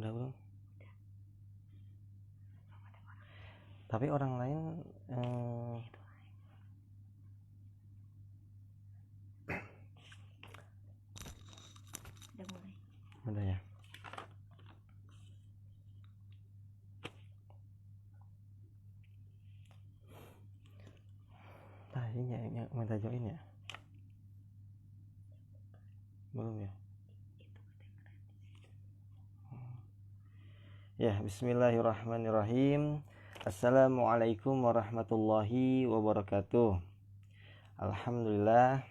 Udah belum? Tapi orang lain udah mulai. udah ya. Tadi yang minta join ya? Belum ya? Ya, bismillahirrahmanirrahim. Assalamualaikum warahmatullahi wabarakatuh. Alhamdulillah.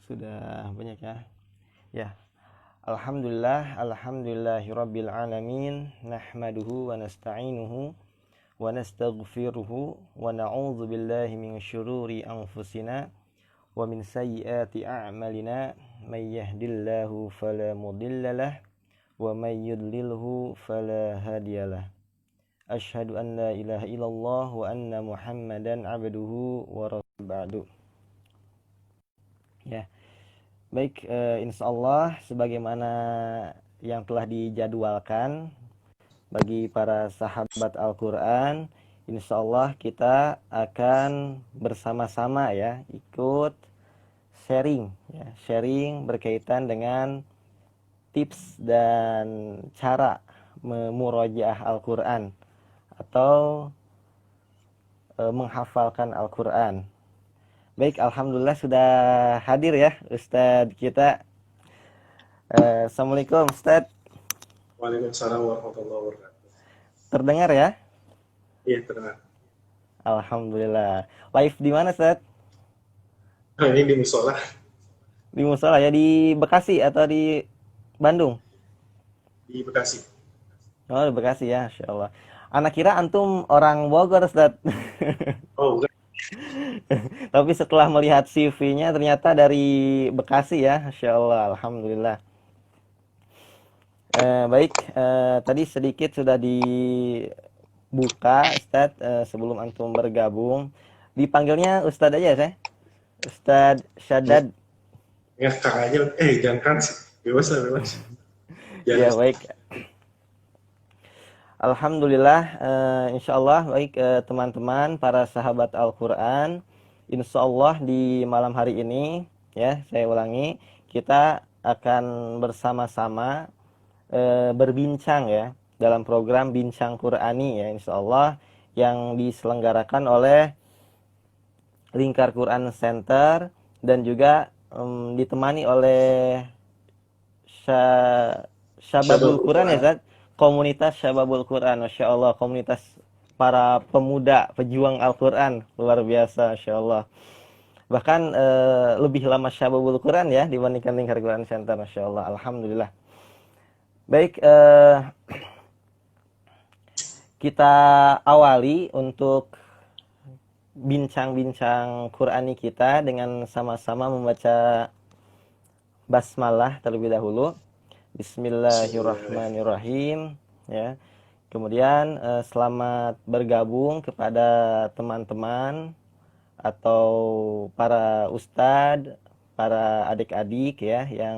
Sudah banyak ya. Ya. Alhamdulillahirabbil alamin. Nahmaduhu wa nasta'inuhu wa nastaghfiruhu wa na'udzu billahi min syururi anfusina wa min sayyiati a'malina. May yahdihillahu fala mudhillalah wa may yudlilhu fala hadiyalah. Asyhadu an la ilaha illallah wa anna Muhammadan abduhu wa rasuluhu ba'du. Ya. Baik, insyaallah sebagaimana yang telah dijadwalkan bagi para sahabat Al-Qur'an, insyaallah kita akan bersama-sama ya ikut sharing ya, sharing berkaitan dengan tips dan cara memurojaah Al-Qur'an atau menghafalkan Al-Qur'an. Baik, alhamdulillah sudah hadir ya Ustadz kita. Assalamualaikum Ustadz. Waalaikumsalam warahmatullahi wabarakatuh. Terdengar ya? Iya, terdengar. Alhamdulillah. Live di mana Ustadz? Nah, ini di musola. Di musola ya, di Bekasi atau di Bandung? Di Bekasi. Oh, di Bekasi ya, Masya Allah. Anak kira antum orang Bogor Ustadz. Oh, bukan. Tapi setelah melihat CV-nya ternyata dari Bekasi ya, Masya Allah, Alhamdulillah. Baik, tadi sedikit sudah dibuka Ustadz sebelum antum bergabung. Dipanggilnya Ustadz aja saya. Ustadz Syadad. Ya, kakaknya, jangan kan sih. Bebas lah, bebas. Ya, baik. Alhamdulillah, insyaallah baik teman-teman para sahabat Al-Qur'an. Insyaallah di malam hari ini ya, saya ulangi, kita akan bersama-sama berbincang ya dalam program Bincang Qur'ani ya insyaallah yang diselenggarakan oleh Lingkar Quran Center dan juga ditemani oleh Syababul Quran ya Zat, komunitas Syababul Quran, Masya Allah, komunitas para pemuda pejuang Al-Quran, luar biasa, Masya Allah. Bahkan lebih lama Syababul Quran ya dibandingkan Lingkar Quran Center, Masya Allah, Alhamdulillah. Baik, kita awali untuk bincang-bincang Qur'ani kita dengan sama-sama membaca basmalah terlebih dahulu. Bismillahirrahmanirrahim ya. Kemudian selamat bergabung kepada teman-teman atau para ustadz, para adik-adik ya yang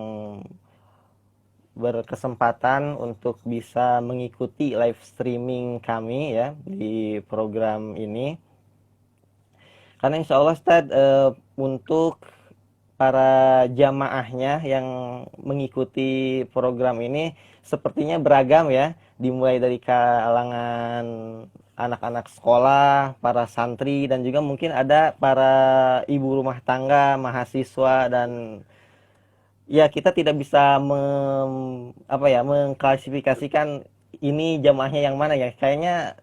berkesempatan untuk bisa mengikuti live streaming kami ya di program ini. Karena insya Allah Ustaz untuk para jamaahnya yang mengikuti program ini sepertinya beragam ya, dimulai dari kalangan anak-anak sekolah, para santri, dan juga mungkin ada para ibu rumah tangga, mahasiswa, dan ya kita tidak bisa mengklasifikasikan ini jamaahnya yang mana ya, kayaknya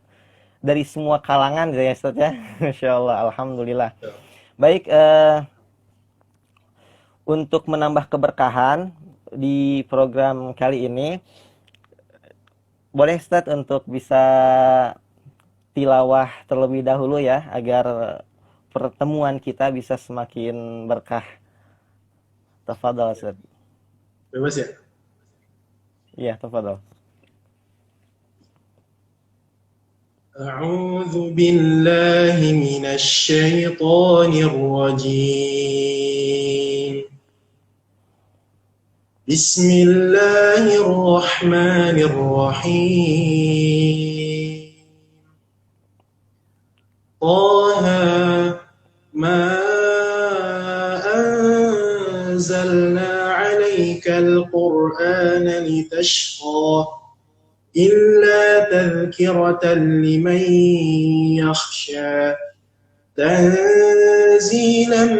dari semua kalangan ya Ustaz ya. Masya Allah, Alhamdulillah. Baik, untuk menambah keberkahan di program kali ini, boleh Ustaz untuk bisa tilawah terlebih dahulu ya, agar pertemuan kita bisa semakin berkah. Tafadhal Ustaz. Bebas ya? Iya, tafadhal. أعوذ بالله من الشيطان الرجيم Bismillahirrahmanirrahim. Taha ma anzalna 'alaikal Qur'ana litashqa illa tadhkiratan liman yakhsha tanzilan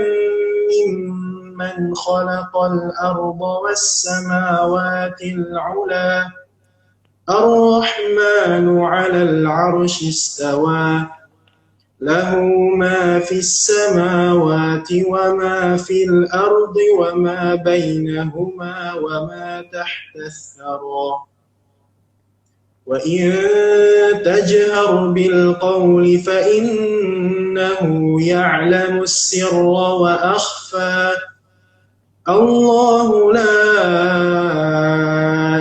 mimman khalaqal arda was samawati al-'ula ar-rahmanu 'alal 'arsyi istawa له ما في السماوات وما في الأرض وما بينهما وما تحت الثرى وإن تجهر بالقول فإنه يعلم السر وأخفى الله لا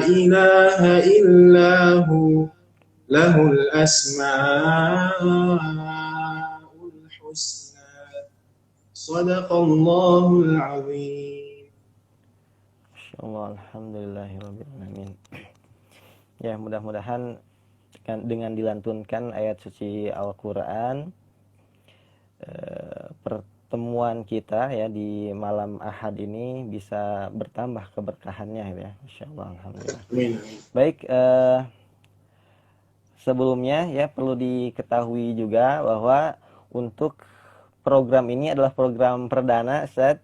إله إلا هو له الأسماء الحسنى صدق الله العظيم. Insyaallah, alhamdulillahirabbil alamin. Ya, mudah-mudahan dengan dilantunkan ayat suci Al-Qur'an, pertemuan kita ya di malam Ahad ini bisa bertambah keberkahannya ya. Insyaallah, alhamdulillah. Amin. Baik, sebelumnya ya perlu diketahui juga bahwa untuk program ini adalah program perdana saat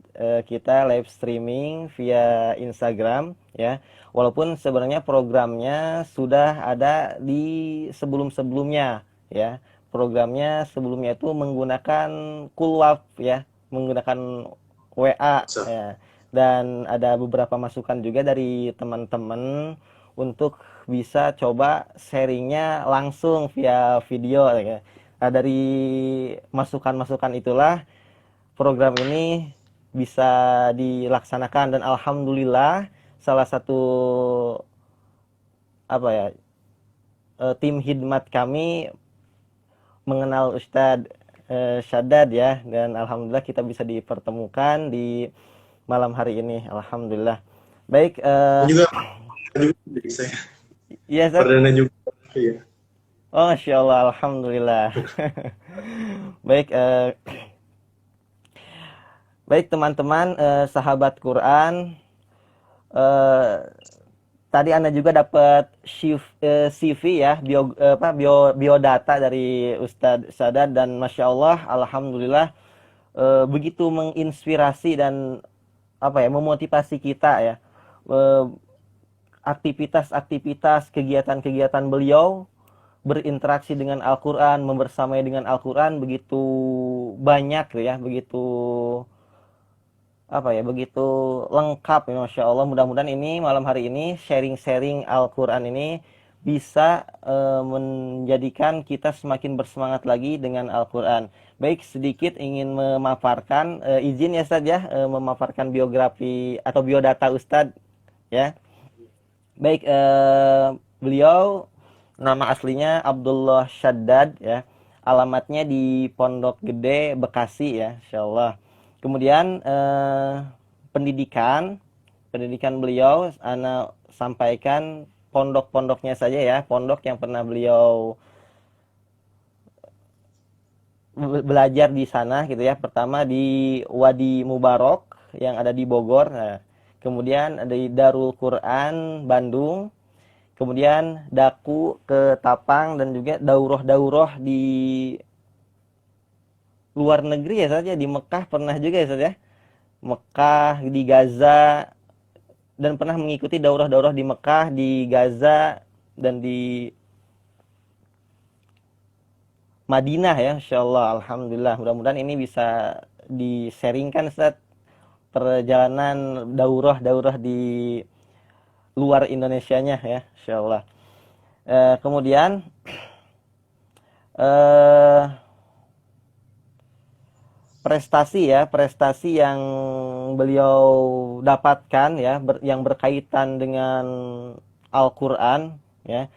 kita live streaming via Instagram ya. Walaupun sebenarnya programnya sudah ada di sebelum-sebelumnya ya. Programnya sebelumnya itu menggunakan Kulwaf ya, menggunakan WA ya. Dan ada beberapa masukan juga dari teman-teman untuk bisa coba sharingnya langsung via video ya. Nah, dari masukan-masukan itulah program ini bisa dilaksanakan dan alhamdulillah salah satu tim khidmat kami mengenal Ustadz Shaddad ya, dan alhamdulillah kita bisa dipertemukan di malam hari ini, alhamdulillah. Baik, juga dari saya. Iya, Ustaz. Perdana juga. Iya. Oh, Masya Allah, alhamdulillah. Baik, baik teman-teman, sahabat Quran. Tadi Anda juga dapat CV ya, biodata dari Ustadz Shaddad, dan Masya Allah, alhamdulillah begitu menginspirasi dan memotivasi kita ya. Aktivitas-aktivitas, kegiatan-kegiatan beliau berinteraksi dengan Al-Quran, membersamai dengan Al-Quran begitu banyak ya, begitu lengkap ya, Masya Allah. Mudah-mudahan ini malam hari ini sharing-sharing Al-Quran ini bisa menjadikan kita semakin bersemangat lagi dengan Al-Quran. Baik, sedikit ingin memaparkan, izin ya Ustadz ya, memaparkan biografi atau biodata Ustadz ya. Baik, beliau nama aslinya Abdullah Shaddad ya. Alamatnya di Pondok Gede, Bekasi ya, insyaallah. Kemudian pendidikan beliau ana sampaikan pondok-pondoknya saja ya, pondok yang pernah beliau belajar di sana gitu ya. Pertama di Wadi Mubarak yang ada di Bogor. Nah, kemudian ada di Darul Quran Bandung. Kemudian daku ke Tapang dan juga daurah-daurah di luar negeri ya saja, di Mekah pernah juga ya saja. Mekah, di Gaza, dan pernah mengikuti daurah-daurah di Mekah, di Gaza, dan di Madinah ya, insyaallah, alhamdulillah. Mudah-mudahan ini bisa di-sharingkan Ustaz, perjalanan daurah-daurah di luar Indonesianya ya, insyaallah. Kemudian prestasi yang beliau dapatkan ya, yang berkaitan dengan Al-Qur'an ya,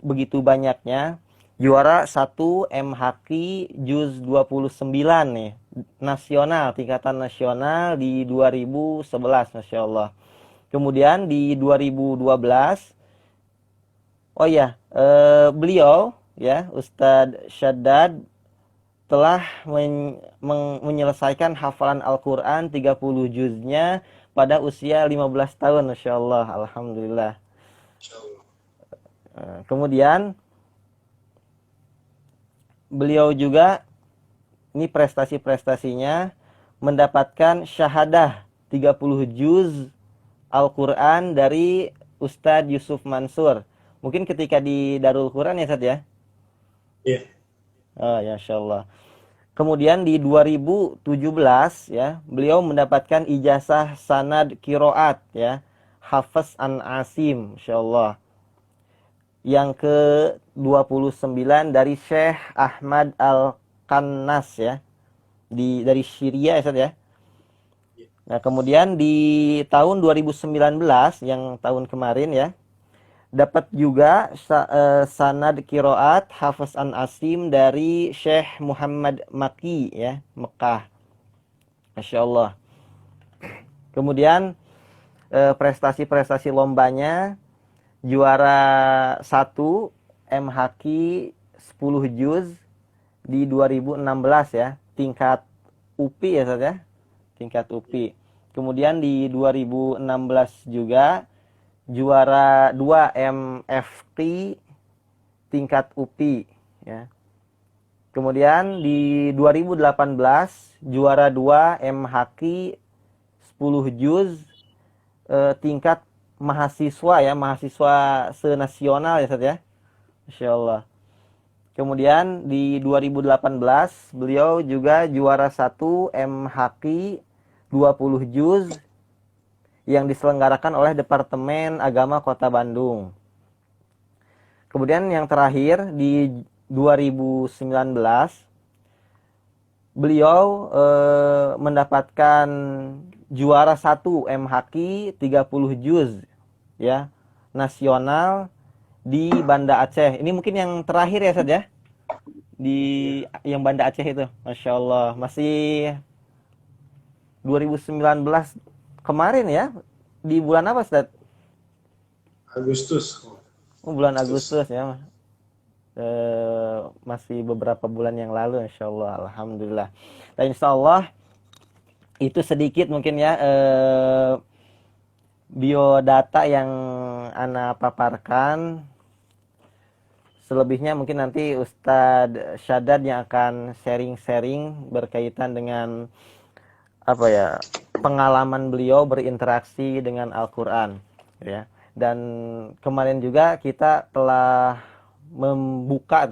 begitu banyaknya. Juara 1 MHQ Juz 29 nih, nasional, tingkatan nasional di 2011, Masya Allah. Kemudian di 2012, oh ya, beliau ya Ustadz Syaddad telah menyelesaikan hafalan Al-Quran 30 juznya pada usia 15 tahun, Masya Allah, Alhamdulillah. Insyaallah. Kemudian beliau juga, ini prestasi-prestasinya, mendapatkan syahadah 30 juz Al-Quran dari Ustadz Yusuf Mansur. Mungkin ketika di Darul Quran ya, Ustadz ya? Iya. Oh, ya, Masya Allah. Kemudian di 2017 ya, beliau mendapatkan ijazah sanad kiroat ya, Hafiz an Asim, insyaallah. Yang ke-29 dari Syekh Ahmad Al-Kannas ya, dari Syria ya, Ustaz ya. Nah, kemudian di tahun 2019 yang tahun kemarin ya, dapat juga sanad kiroat Hafiz an Asim dari Syekh Muhammad Maki ya, Mekah. Masya Allah. Kemudian prestasi-prestasi lombanya, juara 1 MHQ 10 juz di 2016 ya, tingkat UPI ya, Ustaz ya. Tingkat UPI. Kemudian di 2016 juga juara 2 MFQ tingkat UPI ya. Kemudian di 2018 juara 2 MHQ 10 juz tingkat mahasiswa ya, mahasiswa senasional ya, Ustaz ya. Masya Allah. Kemudian di 2018 beliau juga juara 1 MHQ 20 juz yang diselenggarakan oleh Departemen Agama Kota Bandung. Kemudian yang terakhir di 2019 beliau mendapatkan juara 1 MHQ 30 juz ya, nasional di Banda Aceh. Ini mungkin yang terakhir ya, Ustaz ya. Di yang Banda Aceh itu. Masya Allah, masih 2019 kemarin ya, di bulan apa, Ustaz? Agustus. Oh, bulan Agustus ya. Masih beberapa bulan yang lalu, Insya Allah, Alhamdulillah. Dan Insya Allah itu sedikit mungkin ya biodata yang Ana paparkan. Selebihnya mungkin nanti Ustadz Syaddad yang akan sharing-sharing berkaitan dengan apa ya, pengalaman beliau berinteraksi dengan Al-Quran ya. Dan kemarin juga kita telah membuka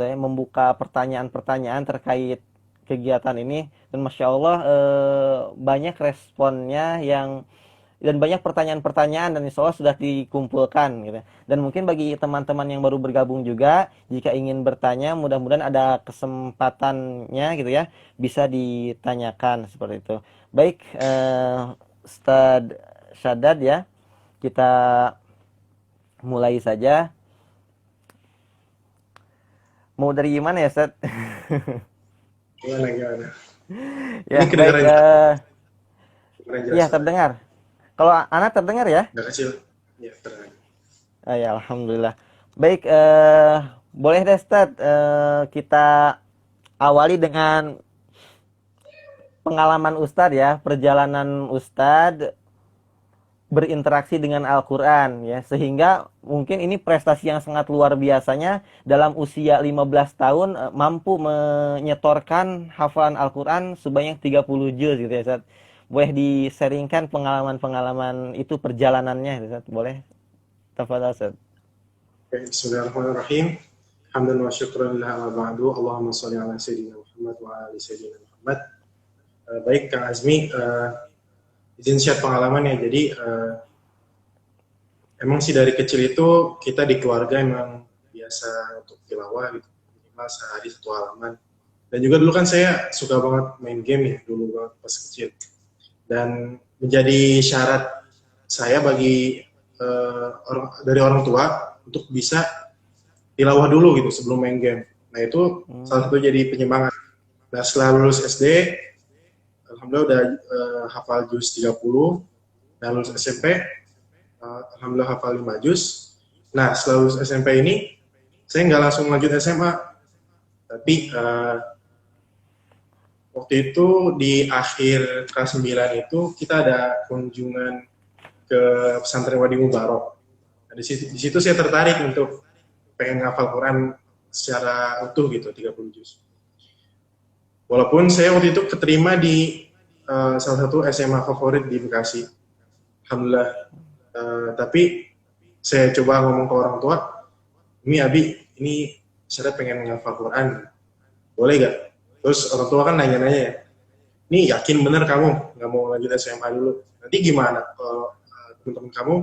pertanyaan-pertanyaan terkait kegiatan ini, dan Masya Allah banyak responnya dan banyak pertanyaan-pertanyaan, dan insya Allah sudah dikumpulkan gitu. Dan mungkin bagi teman-teman yang baru bergabung juga, jika ingin bertanya, mudah-mudahan ada kesempatannya gitu ya, bisa ditanyakan seperti itu. Baik, Ustadz Syaddad ya, kita mulai saja. Mau dari gimana ya, Ustadz? Gimana? Ya, Ini kedengaran baik. Ya, terdengar. Kalau anak terdengar ya? Udah kecil. Ya, terdengar. Ya, Alhamdulillah. Baik, boleh deh, Ustadz, kita awali dengan pengalaman Ustadz ya, perjalanan Ustadz berinteraksi dengan Al-Quran ya, sehingga mungkin ini prestasi yang sangat luar biasanya dalam usia 15 tahun mampu menyetorkan hafalan Al-Quran sebanyak 30 juz gitu ya, Ustadz. Boleh di-sharingkan pengalaman-pengalaman itu, perjalanannya Ustadz, boleh? Tafadhal, Ustadz. Bismillahirrahmanirrahim. Hamdan wa syukran lillah wa ba'du. Allahumma sholli ala sayyidina Muhammad wa ali sayyidina Muhammad. Baik, Kang Azmi, izin share pengalaman ya. Jadi emang sih dari kecil itu kita di keluarga emang biasa untuk tilawah gitu, minimal sehari 1 halaman. Dan juga dulu kan saya suka banget main game ya, dulu banget pas kecil. Dan menjadi syarat saya bagi dari orang tua untuk bisa tilawah dulu gitu sebelum main game. Nah itu salah satu jadi penyemangat. Nah setelah lulus SD, alhamdulillah udah hafal juz 30. Dan lulus SMP, Alhamdulillah hafal 5 juz. Nah, setelah lulus SMP ini, saya nggak langsung lanjut SMA, tapi waktu itu di akhir kelas 9 itu kita ada kunjungan ke pesantren Wadi Mubarok. Nah, di situ saya tertarik untuk pengen ngafal Quran secara utuh gitu, 30 juz. Walaupun saya waktu itu keterima di salah satu SMA favorit di Bekasi. Alhamdulillah. Tapi saya coba ngomong ke orang tua, ini Abi, ini saya pengen ngafal Quran, boleh gak? Terus orang tua kan nanya-nanya ya, ini yakin bener kamu nggak mau lanjut SMA dulu? Nanti gimana kalau teman-teman kamu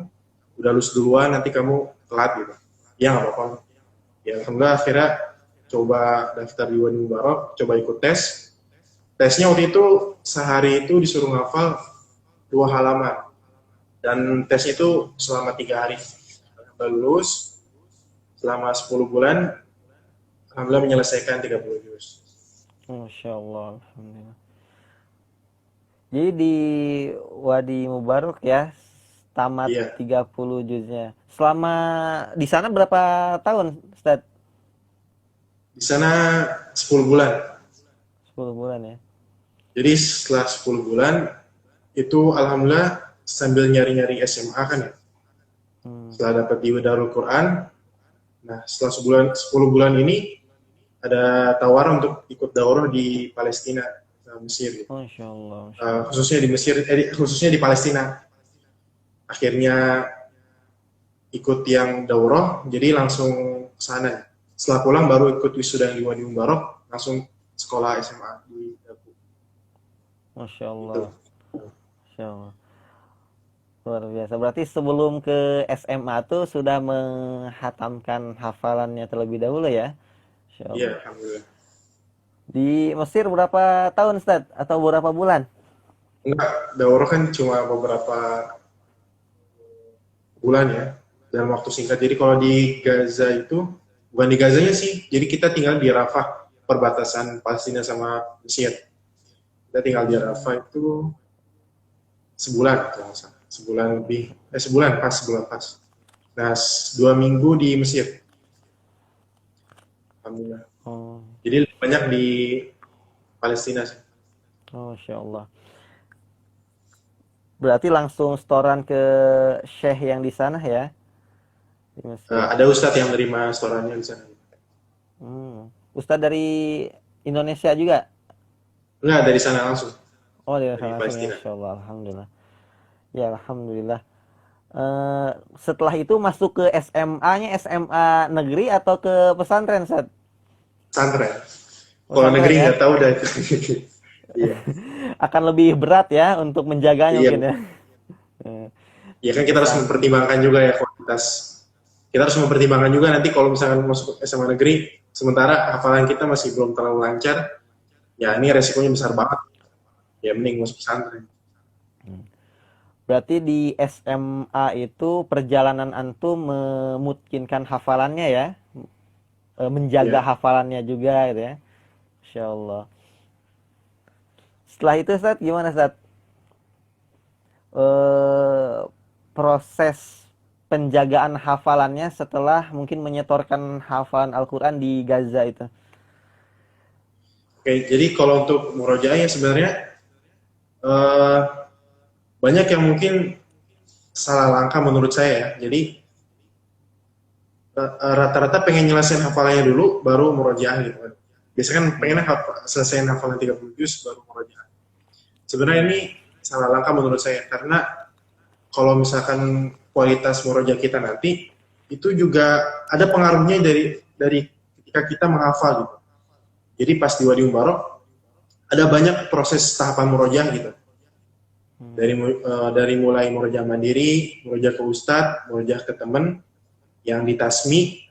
udah lulus duluan, nanti kamu telat gitu? Ya nggak apa-apa. Ya alhamdulillah akhirnya coba daftar di Wadi Mubarok, coba ikut tes. Tesnya waktu itu sehari itu disuruh ngafal 2 halaman. Dan tesnya itu selama 3 hari. Alhamdulillah lulus, selama 10 bulan, alhamdulillah menyelesaikan 30 juz. Masya Allah, alhamdulillah. Jadi di Wadi Mubarok ya, tamat Iya, 30 juznya. Selama di sana berapa tahun, Ustaz? di sana 10 bulan. 10 bulan ya. Jadi setelah 10 bulan, itu alhamdulillah sambil nyari-nyari SMA kan ya. Setelah dapat di Darul Quran, nah setelah 10 bulan ini, ada tawaran untuk ikut daurah di Palestina, Mesir. Gitu. Masya Allah. Khususnya di Mesir, khususnya di Palestina. Akhirnya ikut yang daurah, jadi langsung ke sana. Setelah pulang baru ikut wisuda di Wadi Mubarok, langsung sekolah SMA di Dagu. Masya Gitu. Allah. Masya Allah. Luar biasa. Berarti sebelum ke SMA tuh sudah menghatamkan hafalannya terlebih dahulu ya? Masya Allah. Iya, alhamdulillah. Di Mesir berapa tahun, Ustaz? Atau berapa bulan? Enggak, daurah kan cuma beberapa bulan ya, dalam waktu singkat. Jadi kalau di Gaza itu, bukan di Gazanya sih, jadi kita tinggal di Rafah, perbatasan Palestina sama Mesir. Kita tinggal di Rafah itu sebulan, kalau nggak salah. Sebulan lebih, sebulan pas. Nah, 2 minggu di Mesir. Alhamdulillah. Oh, Jadi lebih banyak di Palestina sih. Masya Allah. Berarti langsung setoran ke Syekh yang di sana ya? Di Mesir. Ada ustadz yang menerima setorannya di sana. Ustadz dari Indonesia juga? Enggak, dari sana langsung. Oh, dari Dari sana langsung ya. Palestina. Masya Allah. Alhamdulillah. Ya, Alhamdulillah. Setelah itu masuk ke SMA-nya SMA negeri atau ke pesantren, Ustaz? Pesantren. Kalau Pesantren negeri ya? nggak tahu dah itu. Iya. Akan lebih berat ya untuk menjaganya Iya. mungkin ya. Ya kan kita harus mempertimbangkan juga ya kualitas. Kita harus mempertimbangkan juga nanti kalau misalkan masuk SMA negeri, sementara hafalan kita masih belum terlalu lancar, ya ini resikonya besar banget. Ya mending masuk pesantren. Berarti di SMA itu perjalanan antum memungkinkan hafalannya ya, menjaga Iya. hafalannya juga gitu ya. Masya Allah. Setelah itu Ustaz gimana Ustaz? Proses penjagaan hafalannya setelah mungkin menyetorkan hafalan Al-Quran di Gaza itu. Oke, jadi kalau untuk murojaah ya sebenarnya banyak yang mungkin salah langkah menurut saya ya. Jadi rata-rata pengen nyelesain hafalannya dulu baru murojaah gitu kan. Biasanya kan pengen selesaiin hafalan 30 juz baru murojaah. Sebenarnya ini salah langkah menurut saya karena kalau misalkan kualitas murojaah kita nanti itu juga ada pengaruhnya dari ketika kita menghafal gitu. Jadi pas di Wadi Mubarok ada banyak proses tahapan murojaah gitu. Dari mulai murojaah mandiri, murojaah ke ustadz, murojaah ke teman yang ditasmi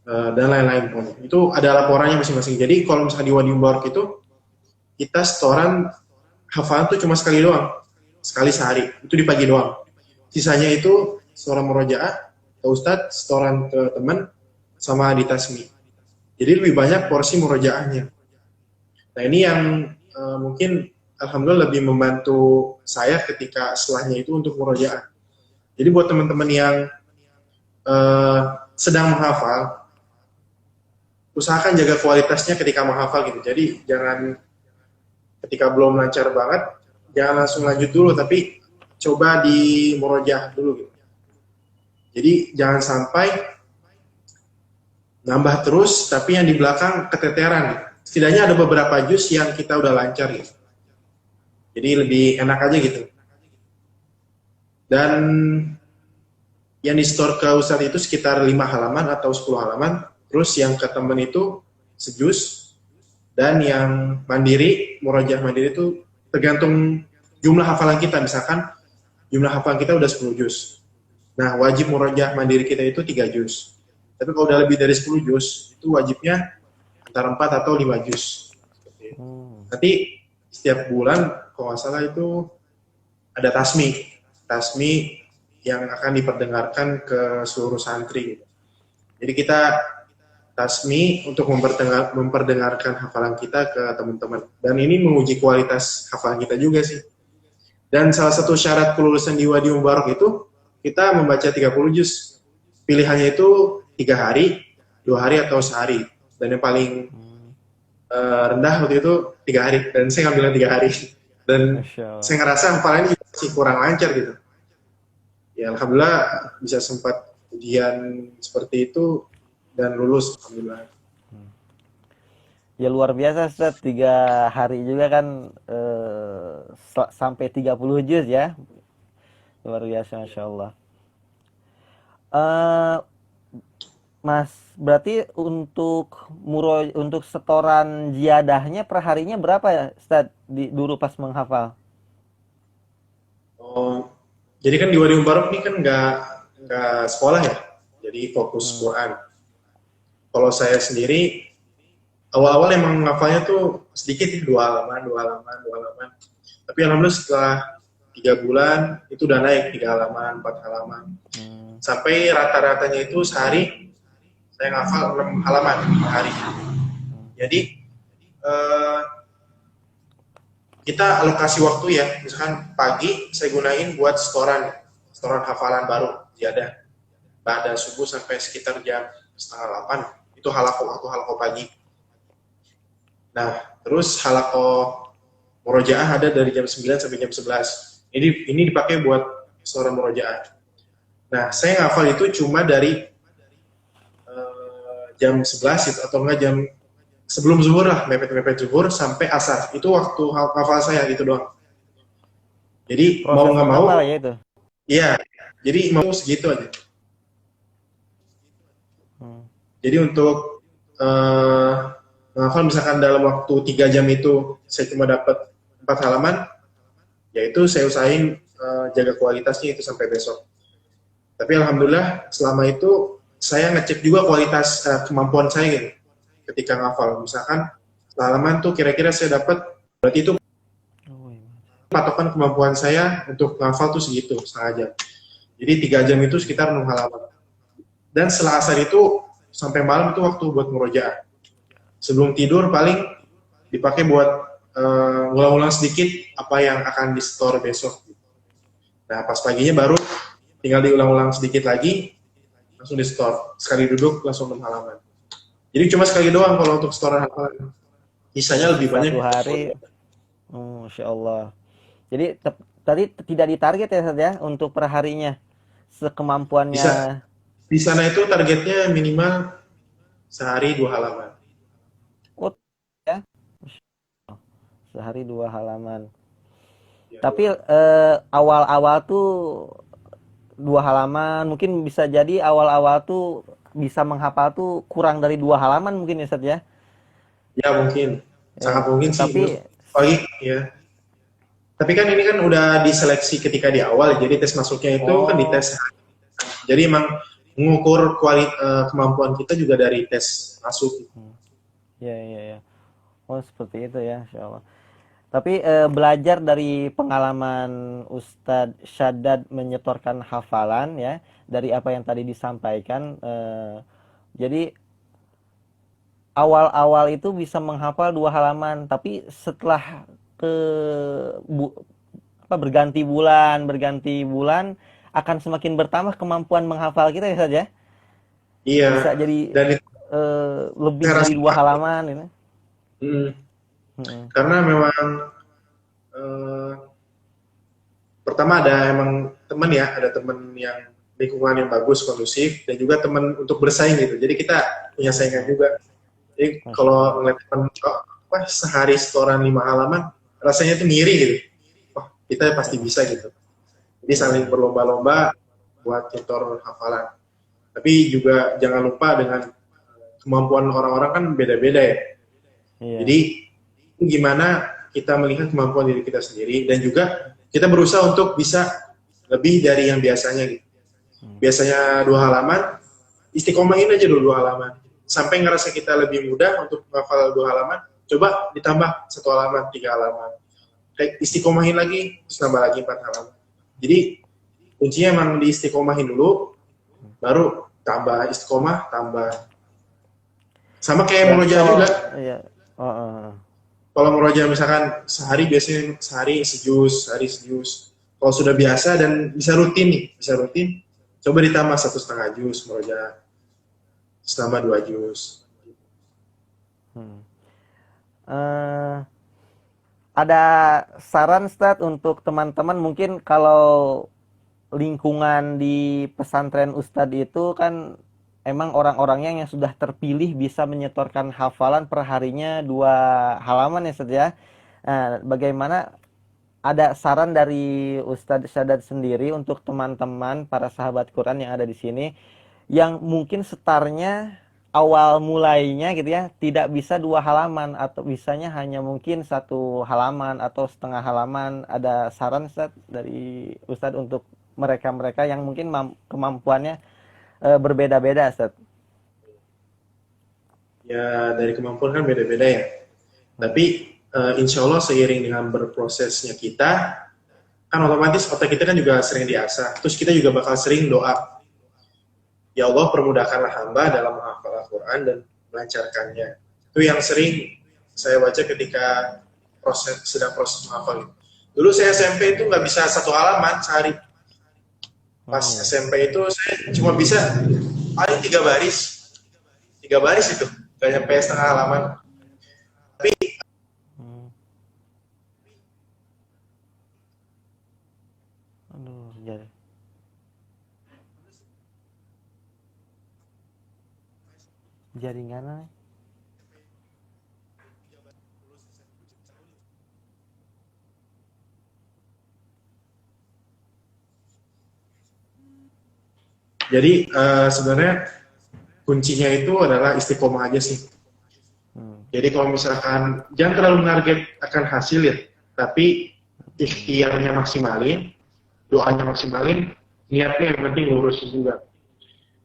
dan lain-lain. Itu ada laporannya masing-masing. Jadi kalau misalkan di Wadi Mubarok itu kita setoran hafalan tuh cuma sekali doang. Sekali sehari. Itu di pagi doang. Sisanya itu setoran murojaah ke ustadz, setoran ke teman sama ditasmi. Jadi lebih banyak porsi murojaahnya. Nah ini yang mungkin alhamdulillah lebih membantu saya ketika setelahnya itu untuk murojaah. Jadi buat teman-teman yang sedang menghafal, usahakan jaga kualitasnya ketika menghafal gitu. Jadi jangan ketika belum lancar banget, jangan langsung lanjut dulu, tapi coba di murojaah dulu gitu. Jadi jangan sampai nambah terus, tapi yang di belakang keteteran gitu. Setidaknya ada beberapa juz yang kita udah lancar gitu. Jadi lebih enak aja gitu. Dan yang di store ke Ustadz itu sekitar 5 halaman atau 10 halaman. Terus yang ke temen itu sejuz. Dan yang mandiri, murojaah mandiri itu tergantung jumlah hafalan kita. Misalkan jumlah hafalan kita udah 10 juz. Nah, wajib murojaah mandiri kita itu 3 juz. Tapi kalau udah lebih dari 10 juz, itu wajibnya antara 4 atau 5 juz. Nanti setiap bulan, kalau nggak salah itu ada tasmi yang akan diperdengarkan ke seluruh santri. Jadi kita tasmi untuk memperdengarkan hafalan kita ke teman-teman. Dan ini menguji kualitas hafalan kita juga sih. Dan salah satu syarat kelulusan di Wadi Mubarak itu kita membaca 30 juz. Pilihannya itu 3 hari, 2 hari atau sehari. Dan yang paling rendah waktu itu 3 hari. Dan saya ngambilnya 3 hari. Dan saya ngerasa hafalannya juga masih kurang lancar gitu. Ya alhamdulillah bisa sempat ujian seperti itu dan lulus alhamdulillah. Ya luar biasa Ustaz, 3 hari juga kan sampai 30 juz ya. Luar biasa Masya Allah. Mas, berarti untuk setoran ziyadahnya per harinya berapa ya Ustaz dulu pas menghafal? Oh, jadi kan di Wadi Mubarak ini kan nggak sekolah ya, jadi fokus Quran. Kalau saya sendiri awal-awal emang ngafalnya tuh sedikit, 2 halaman. Tapi alhamdulillah setelah 3 bulan itu udah naik 3 halaman, 4 halaman. Sampai rata-ratanya itu sehari saya ngafal 6 halaman per hari. Jadi kita alokasi waktu ya, misalkan pagi saya gunain buat setoran hafalan baru, ziyadah. Pada subuh sampai sekitar jam 7:30, itu waktu halaqah pagi. Nah, terus halaqah murojaah ada dari jam 9 sampai jam 11. Ini dipakai buat setoran murojaah. Nah, saya ngafal itu cuma dari jam 11 itu, atau enggak jam sebelum zuhur lah, mepet-mepet zuhur sampai asar. Itu waktu hafal saya itu doang. Jadi Proses mau nggak mau, ya itu. iya. Jadi mau segitu aja. Jadi untuk menghafal misalkan dalam waktu 3 jam itu saya cuma dapat 4 halaman, yaitu saya usahain jaga kualitasnya itu sampai besok. Tapi alhamdulillah selama itu saya ngecek juga kualitas kemampuan saya gitu. Ketika ngafal, misalkan halaman tuh kira-kira saya dapat, berarti itu patokan kemampuan saya untuk ngafal tuh segitu, setengah jam. Jadi 3 jam itu sekitar 6 halaman. Dan setelah asar itu sampai malam itu waktu buat murojaah. Sebelum tidur paling dipakai buat ngulang-ulang sedikit apa yang akan di store besok. Nah pas paginya baru tinggal diulang-ulang sedikit lagi, langsung di store. Sekali duduk langsung 6 halaman. Jadi cuma sekali doang kalau untuk setoran hafalan. Sisanya lebih banyak. 1 hari. Masya Allah. Jadi tadi tidak ditarget ya Ustaz ya untuk per harinya sekemampuannya. Di sana itu targetnya minimal sehari 2 halaman. Oh ya. Sehari 2 halaman. Ya, Tapi awal-awal tuh 2 halaman, mungkin bisa jadi awal-awal tuh bisa menghafal tuh kurang dari 2 halaman mungkin ya Ustaz ya. Ya mungkin, sangat mungkin sih. Tapi ya. Tapi kan ini kan udah diseleksi ketika di awal, jadi tes masuknya itu kan dites. Jadi emang mengukur kemampuan kita juga dari tes masuk. Ya. Oh seperti itu ya, Insya Allah. Tapi belajar dari pengalaman Ustadz Syaddad menyetorkan hafalan ya, dari apa yang tadi disampaikan, jadi awal-awal itu bisa menghafal 2 halaman, tapi setelah berganti bulan akan semakin bertambah kemampuan menghafal kita ya Ustaz ya. Iya, Bisa jadi dan itu lebih saya dari rasa 2 halaman gitu. mm, Mm-mm. karena memang eh, pertama ada emang teman ya, ada teman yang lingkungan yang bagus, kondusif, dan juga teman untuk bersaing gitu. Jadi kita punya saingan Hmm, juga. Jadi Masya kalau Allah. ngeliat teman, oh, wah sehari setoran 5 halaman, rasanya tuh ngiri gitu. Wah kita pasti bisa gitu. Jadi saling Iya, berlomba-lomba buat nyetor hafalan. Tapi juga jangan lupa dengan kemampuan orang-orang kan beda-beda ya. iya. Jadi gimana kita melihat kemampuan diri kita sendiri dan juga kita berusaha untuk bisa lebih dari yang biasanya gitu. Hmm. Biasanya 2 halaman, istiqomahin aja dulu 2 halaman. Sampai ngerasa kita lebih mudah untuk menghafal 2 halaman, coba ditambah 1 halaman, 3 halaman. Kayak istiqomahin lagi, terus nambah lagi 4 halaman. Jadi kuncinya emang di istiqomahin dulu, baru tambah istiqomah, tambah. Sama kayak Berarti murojaah juga. kalau iya, oh, oh. Kalau murojaah misalkan sehari biasanya sehari sejus. Kalau sudah biasa dan bisa rutin nih, bisa rutin, coba ditambah 1,5 juz murojaah, selama 2 juz. Hmm. Eh, ada saran Ustaz untuk teman-teman mungkin kalau lingkungan di pesantren Ustadz itu kan emang orang-orangnya yang sudah terpilih bisa menyetorkan hafalan per harinya 2 halaman ya Ustadz ya. Nah, bagaimana ada saran dari Ustadz Sadat sendiri untuk teman-teman para sahabat Quran yang ada di sini yang mungkin setarnya awal mulainya gitu ya tidak bisa 2 halaman atau bisanya hanya mungkin 1 halaman atau setengah halaman. Ada saran Ustadz dari Ustadz untuk mereka-mereka yang mungkin kemampuannya berbeda-beda Ustadz. Ya dari kemampuan kan beda-beda ya. Tapi insya Allah seiring dengan berprosesnya kita, kan otomatis otak kita kan juga sering diasah. Terus kita juga bakal sering doa. Ya Allah permudahkanlah hamba dalam menghafal Al-Quran dan melancarkannya. Itu yang sering saya baca ketika sedang proses menghafal. Dulu saya SMP itu nggak bisa 1 halaman sehari. Pas Hmm. SMP itu saya cuma bisa paling 3 baris. 3 baris itu, nggak nyampe setengah halaman. Tapi Hmm. Aduh, jaringan. jadi sebenarnya kuncinya itu adalah istiqomah aja sih. Hmm. Jadi kalau misalkan jangan terlalu menarget akan hasil ya, tapi ikhtiarnya maksimalin, doanya maksimalin, niatnya yang penting lurus juga.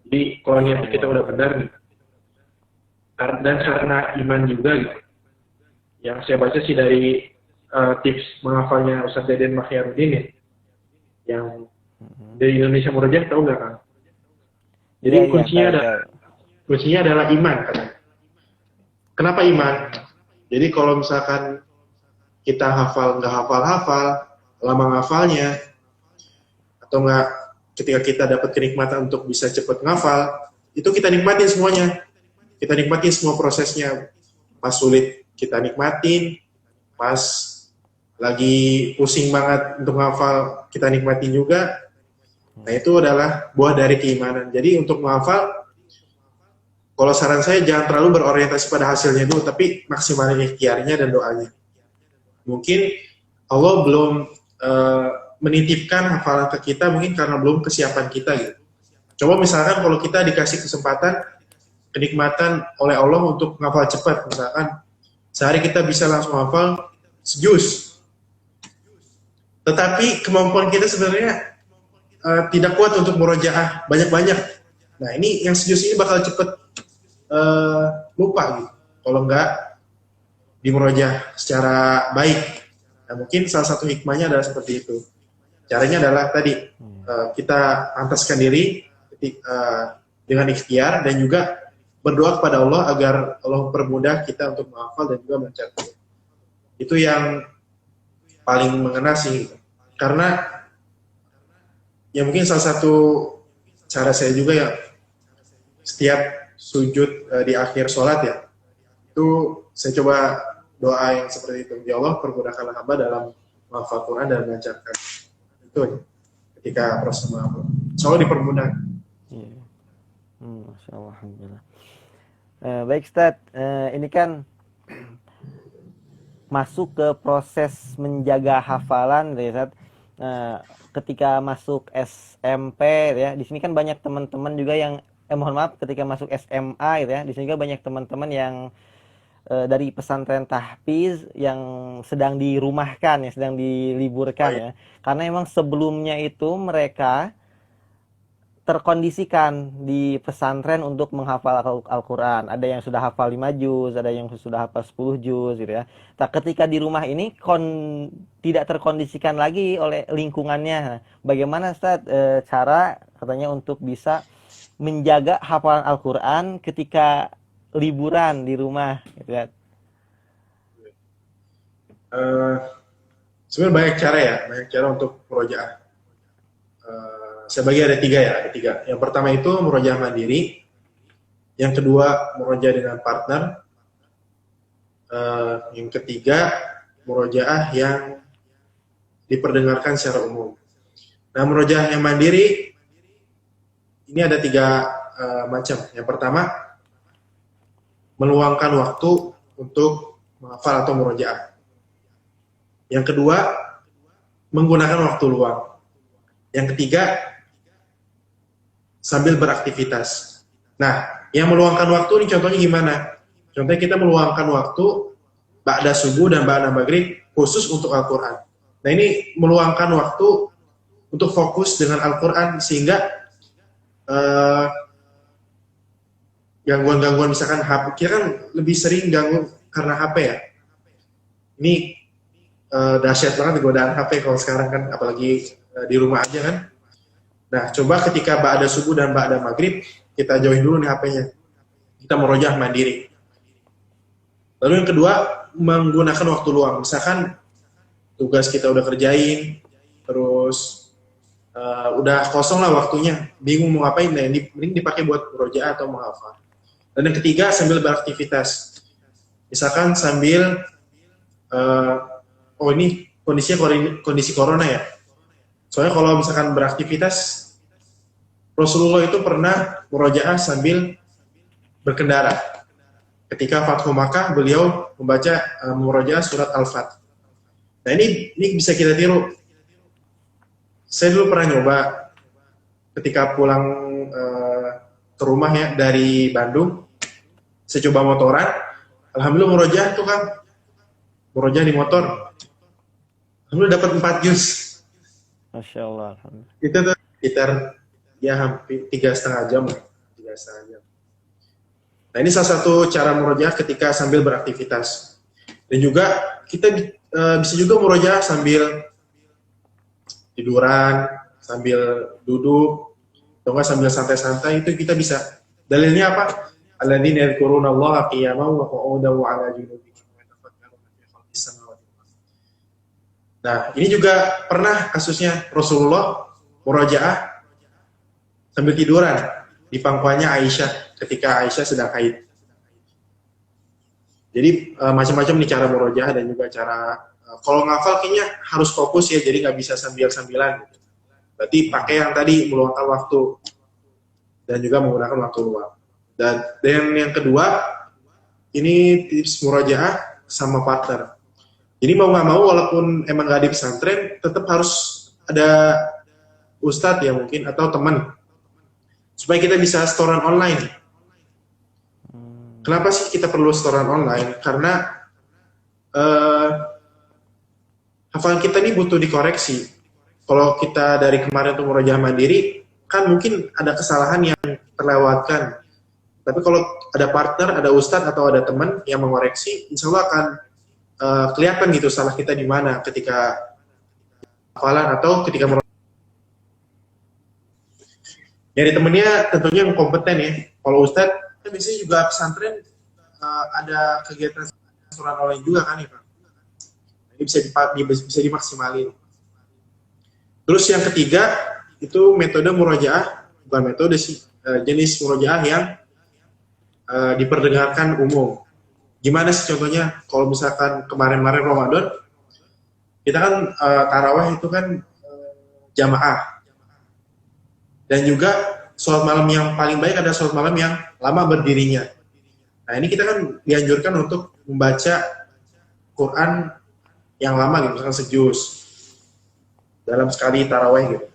Jadi kalau Masya niat kita Allah. udah benar gitu, dan karena iman juga gitu. Yang saya baca sih dari tips menghafalnya Ustadz Deden Mahyarudin ya, yang Hmm. dari Indonesia Murojaah, tahu nggak kan? Jadi Iya, iya, tahu, tahu. kuncinya adalah iman kan. Kenapa iman? Jadi kalau misalkan kita hafal nggak hafal-hafal, lama ngafalnya, atau nggak ketika kita dapat kenikmatan untuk bisa cepat ngafal, itu kita nikmatin semuanya. Kita nikmatin semua prosesnya. Pas sulit kita nikmatin, pas lagi pusing banget untuk ngafal kita nikmatin juga. Nah itu adalah buah dari keimanan. Jadi untuk menghafal, kalau saran saya jangan terlalu berorientasi pada hasilnya dulu, tapi maksimalin ikhtiarnya dan doanya. Mungkin Allah belum menitipkan hafalan ke kita mungkin karena belum kesiapan kita gitu. Coba misalkan kalau kita dikasih kesempatan, kenikmatan oleh Allah untuk ngafal cepat, misalkan sehari kita bisa langsung hafal sejus. Tetapi kemampuan kita sebenarnya tidak kuat untuk murojaah banyak-banyak. Nah ini yang sejus ini bakal cepat lupa gitu. Kalau enggak dimurojaah secara baik. Nah mungkin salah satu hikmahnya adalah seperti itu. Caranya adalah tadi kita pantaskan diri dengan ikhtiar dan juga berdoa kepada Allah agar Allah permudah kita untuk menghafal dan juga mencatat. Itu yang paling mengena sih, karena ya mungkin salah satu cara saya juga ya, setiap sujud di akhir sholat ya, itu saya coba doa yang seperti itu. Ya Allah, permudahkanlah hamba dalam menghafal Quran dan mengajarkan. Itu aja. Ketika proses menghafal. Soalnya dipermudah. Iya. Masya Allah, alhamdulillah. Baik Ustadz, ini kan masuk ke proses menjaga hafalan ya Ustadz. Ketika masuk SMP ya, di sini kan banyak teman-teman juga yang mohon maaf, ketika masuk SMA gitu ya, di sini juga banyak teman-teman yang dari pesantren tahfiz yang sedang dirumahkan ya, sedang diliburkan ya. Karena emang sebelumnya itu mereka terkondisikan di pesantren untuk menghafal Al-Quran. Ada yang sudah hafal 5 juz, ada yang sudah hafal 10 juz gitu ya. Nah, ketika di rumah ini tidak terkondisikan lagi oleh lingkungannya. Bagaimana Ustaz cara katanya untuk bisa menjaga hafalan Al-Quran ketika liburan di rumah gitu ya? Sebenarnya banyak cara untuk murojaah. Saya bagi ada tiga. Yang pertama itu murojaah mandiri, yang kedua murojaah dengan partner, yang ketiga murojaah yang diperdengarkan secara umum. Nah, murojaah yang mandiri ini ada tiga macam. Yang pertama, meluangkan waktu untuk menghafal atau murojaah. Yang kedua, menggunakan waktu luang. Yang ketiga, sambil beraktivitas. Nah, yang meluangkan waktu ini contohnya gimana? Contohnya kita meluangkan waktu ba'da subuh dan ba'da maghrib khusus untuk Al-Quran. Nah, ini meluangkan waktu untuk fokus dengan Al-Quran sehingga gangguan-gangguan misalkan HP, kita kan lebih sering ganggu karena HP ya. Ini dahsyat banget godaan HP kalau sekarang kan, apalagi di rumah aja kan. Nah, coba ketika ba'da subuh dan ba'da maghrib, kita jauhin dulu nih HP-nya. Kita murojaah mandiri. Lalu yang kedua, menggunakan waktu luang. Misalkan tugas kita udah kerjain, terus udah kosong lah waktunya, bingung mau ngapain, nah ini mending dipakai buat murojaah atau menghafal. Dan yang ketiga, sambil beraktivitas. Misalkan sambil, ini kondisinya kondisi corona ya. Soalnya kalau misalkan beraktivitas, Rasulullah itu pernah murojaah sambil berkendara. Ketika Fathu Makkah, beliau membaca murojaah surat Al-Fat. Nah, ini bisa kita tiru. Saya dulu pernah nyoba ketika pulang ke rumah ya dari Bandung, saya coba motoran. Alhamdulillah murojaah tuh kan, murojaah di motor. Alhamdulillah dapat 4 juz. Masya Allah. Itu tuh sekitar ya hampir 3,5 jam. Nah, ini salah satu cara murojaah ketika sambil beraktivitas. Dan juga kita bisa juga murojaah sambil tiduran, sambil duduk, atau enggak sambil santai-santai, itu kita bisa. Dalilnya apa? Alladzina yadhkuruna Allaha qiyaman wa qu'udan wa 'ala junubihim wa yatafakkaruna fi khalqis samawati wal ardh. Nah, ini juga pernah kasusnya Rasulullah murojaah sambil tiduran di pangkuannya Aisyah ketika Aisyah sedang haid. Jadi macam-macam nih cara murojaah dan juga cara kalau ngafal kayaknya harus fokus ya, jadi nggak bisa sambil-sambilan. Gitu. Berarti pakai yang tadi meluangkan waktu dan juga menggunakan waktu luang. Dan yang kedua ini tips murojaah sama partner. Jadi mau nggak mau walaupun emang nggak di pesantren, tetap harus ada ustadz ya mungkin atau teman supaya kita bisa setoran online. Kenapa sih kita perlu setoran online? Karena hafalan kita ini butuh dikoreksi. Kalau kita dari kemarin tuh murojaah mandiri, kan mungkin ada kesalahan yang terlewatkan. Tapi kalau ada partner, ada ustadz atau ada teman yang mengoreksi, insya Allah akan kelihatan gitu salah kita di mana ketika hafalan atau ketika murojaah. Dari temennya tentunya yang kompeten ya. Kalau ustadz, kan biasanya juga pesantren ada kegiatan setoran online juga kan ya Pak. Ini bisa dimaksimalin. Terus yang ketiga, itu metode murojaah, bukan metode sih, jenis murojaah yang diperdengarkan umum. Gimana sih contohnya? Kalau misalkan kemarin-kemarin Ramadan, kita kan tarawih itu kan jamaah. Dan juga sholat malam yang paling baik adalah sholat malam yang lama berdirinya. Nah ini kita kan dianjurkan untuk membaca Quran yang lama gitu, misalkan sejuz dalam sekali tarawih gitu.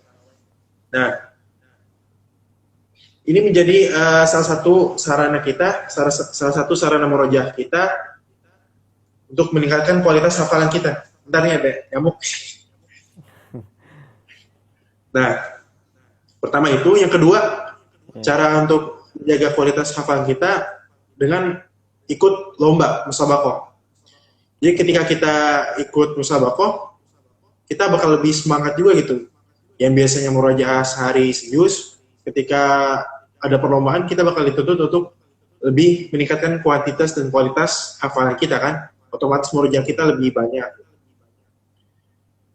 Nah ini menjadi salah satu sarana kita, salah satu sarana murojaah kita untuk meningkatkan kualitas hafalan kita. Bentar nih ada nyamuk. Nah, pertama itu, yang kedua, cara untuk menjaga kualitas hafalan kita dengan ikut lomba musabaqah. Jadi ketika kita ikut musabaqah, kita bakal lebih semangat juga gitu. Yang biasanya murojaah sehari sejuz, ketika ada perlombaan kita bakal dituntut untuk lebih meningkatkan kuantitas dan kualitas hafalan kita kan. Otomatis murojaah kita lebih banyak.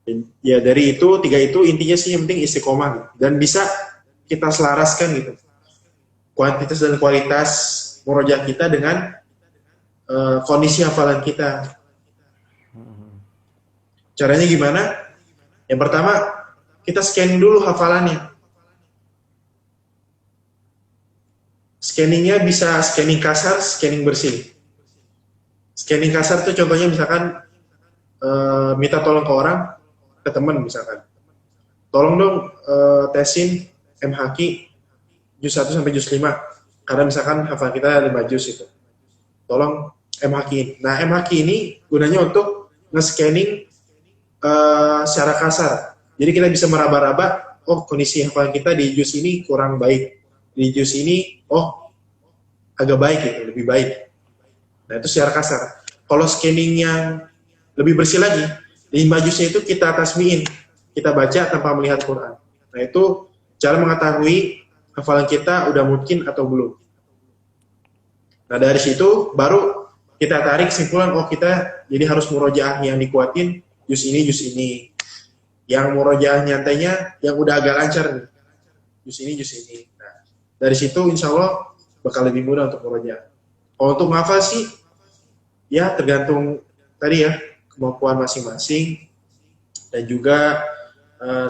Dan ya dari itu, tiga itu intinya sih yang penting istiqomah gitu. Dan bisa kita selaraskan gitu kuantitas dan kualitas murojaah kita dengan kondisi hafalan kita. Caranya gimana? Yang pertama, kita scanning dulu hafalannya. Scanningnya bisa scanning kasar, scanning bersih. Scanning kasar tuh contohnya misalkan minta tolong ke orang, ke teman misalkan. Tolong dong tesin MHQ juz 1 sampai juz 5. Karena misalkan hafalan kita 5 juz itu. Tolong MHQ. Nah, MHQ ini gunanya untuk nge-scanning secara kasar. Jadi kita bisa meraba-raba, oh kondisi hafalan kita di juz ini kurang baik. Di juz ini, oh agak baik gitu, lebih baik. Nah, itu secara kasar. Kalau scanning yang lebih bersih lagi, 5 juznya itu kita tasmiin, kita baca tanpa melihat Quran. Nah, itu cara mengetahui hafalan kita udah mungkin atau belum. Nah, dari situ baru kita tarik kesimpulan, oh kita jadi harus murojaah yang dikuatin juz ini, juz ini. Yang murojaah nyantainya yang udah agak lancar nih. Juz ini, juz ini. Nah, dari situ insya Allah bakal lebih mudah untuk murojaah. Kalau untuk menghafal sih, ya tergantung tadi ya, kemampuan masing-masing dan juga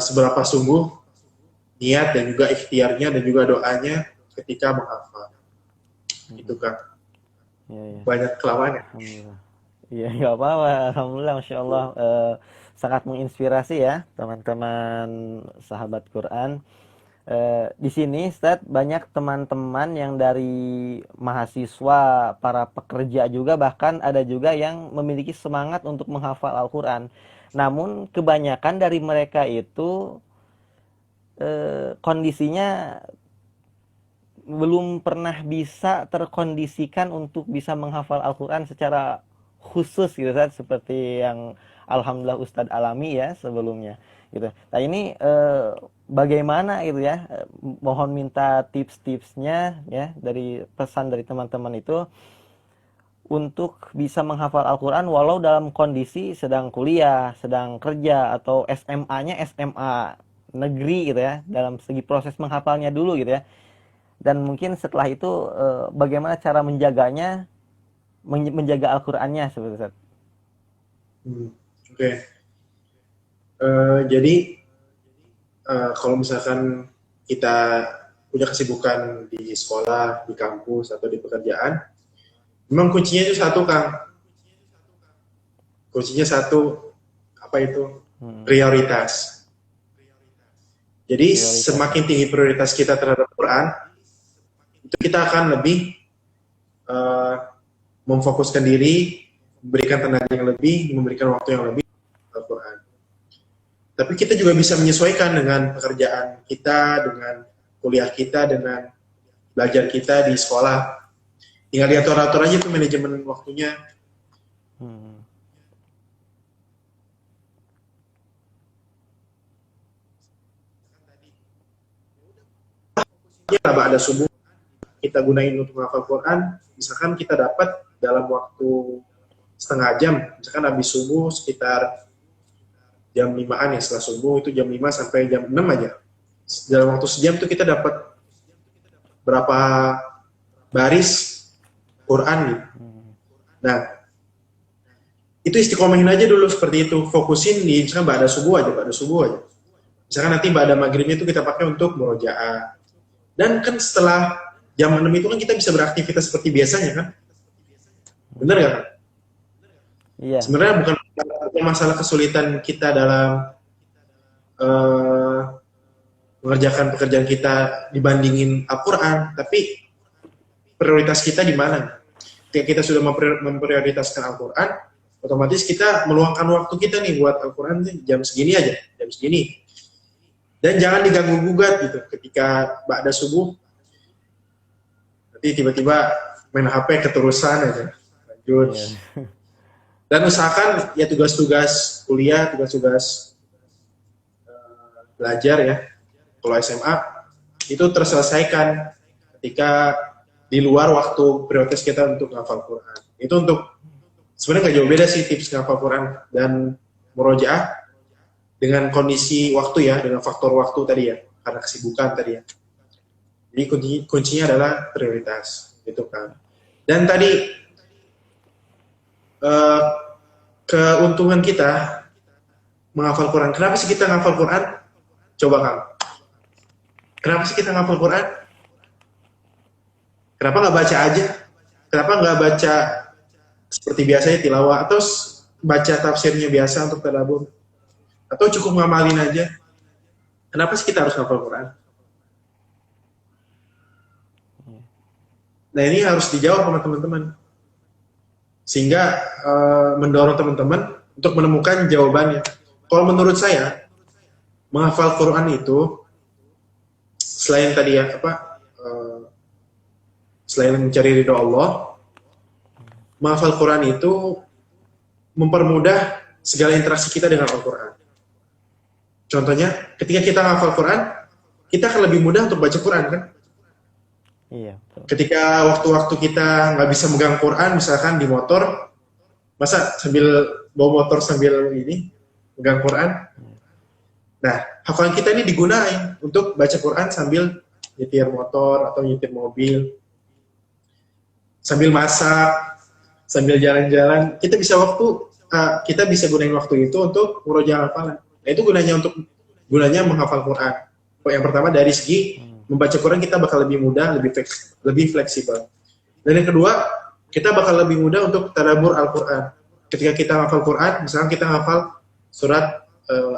seberapa sungguh niat dan juga ikhtiarnya dan juga doanya ketika menghafal. Itu kan. Ya. Banyak kelamannya. Alhamdulillah. Iya, nggak apa-apa. Alhamdulillah, Masya Allah. Sangat menginspirasi ya, teman-teman sahabat Quran. Di sini, Ustaz, banyak teman-teman yang dari mahasiswa, para pekerja juga, bahkan ada juga yang memiliki semangat untuk menghafal Al-Quran. Namun, kebanyakan dari mereka itu kondisinya belum pernah bisa terkondisikan untuk bisa menghafal Al-Quran secara khusus gitu, Ustaz, seperti yang Alhamdulillah Ustadz alami ya sebelumnya gitu. Nah ini bagaimana gitu ya, mohon minta tips-tipsnya ya dari pesan dari teman-teman itu untuk bisa menghafal Al-Quran walau dalam kondisi sedang kuliah, sedang kerja, atau SMA-nya SMA negeri gitu ya, dalam segi proses menghafalnya dulu gitu ya. Dan mungkin setelah itu bagaimana cara menjaganya, menjaga Al-Qurannya seperti itu. Oke. Jadi kalau misalkan kita punya kesibukan di sekolah, di kampus, atau di pekerjaan, memang kuncinya itu satu, Kang. Kuncinya satu, apa itu? Prioritas. Jadi semakin tinggi prioritas kita terhadap Quran, itu kita akan lebih memfokuskan diri, memberikan tenaga yang lebih, memberikan waktu yang lebih ke Quran. Tapi kita juga bisa menyesuaikan dengan pekerjaan kita, dengan kuliah kita, dengan belajar kita di sekolah. Tinggal diatur-atur aja tuh manajemen waktunya. Ada subuh kita gunain untuk menghafal Quran, misalkan kita dapat dalam waktu setengah jam, misalkan habis subuh sekitar jam 5-an ya, setelah subuh itu jam 5 sampai jam 6 aja. dalam waktu sejam tuh kita dapat berapa baris Quran gitu. Nah, itu istiqomahin aja dulu seperti itu. Fokusin di misalkan ba'da subuh aja. Misalkan nanti ba'da maghribnya itu kita pakai untuk murojaah. Dan kan setelah jam 6 itu kan kita bisa beraktivitas seperti biasanya kan? Bener nggak kan? Iya. Sebenarnya bukan masalah kesulitan kita dalam mengerjakan pekerjaan kita dibandingin Al-Quran, tapi prioritas kita di mana? Ketika kita sudah memprioritaskan Al-Quran, otomatis kita meluangkan waktu kita nih buat Al-Quran jam segini aja, jam segini. Dan jangan diganggu-gugat gitu. Ketika ba'da subuh, nanti tiba-tiba main HP keterusan aja. Lanjut. Iya. Dan usahakan ya tugas-tugas kuliah, tugas-tugas belajar ya, kalau SMA itu terselesaikan ketika di luar waktu prioritas kita untuk ngafal Quran. Itu untuk sebenarnya nggak jauh beda sih tips ngafal Quran dan murojaah dengan kondisi waktu ya, dengan faktor waktu tadi ya, karena kesibukan tadi ya. Jadi kuncinya adalah prioritas, gitu kan. Dan tadi keuntungan kita menghafal Quran. Kenapa sih kita menghafal Quran? Coba Kang. Kenapa sih kita menghafal Quran? Kenapa nggak baca aja? Kenapa nggak baca seperti biasanya tilawah atau baca tafsirnya biasa untuk tadabbur? Atau cukup ngamalin aja? Kenapa sih kita harus menghafal Quran? Nah ini harus dijawab sama teman-teman. Sehingga mendorong teman-teman untuk menemukan jawabannya. Kalau menurut saya, menghafal Quran itu selain tadi ya selain mencari ridho Allah, menghafal Quran itu mempermudah segala interaksi kita dengan Al-Quran. Contohnya, ketika kita menghafal Quran, kita akan lebih mudah untuk baca Quran kan? Iya, betul. Ketika waktu-waktu kita nggak bisa megang Quran, misalkan di motor, masa sambil bawa motor sambil ini megang Quran? Nah, hafalan kita ini digunain untuk baca Quran sambil nyetir motor atau nyetir mobil, sambil masak, sambil jalan-jalan. Kita bisa gunain waktu itu untuk murojaah hafalan. Nah, itu gunanya menghafal Quran. Yang pertama dari segi membaca Quran kita bakal lebih mudah, lebih fleksibel. Dan yang kedua, kita bakal lebih mudah untuk tadabbur Al-Quran. Ketika kita hafal Quran, misalnya kita hafal surat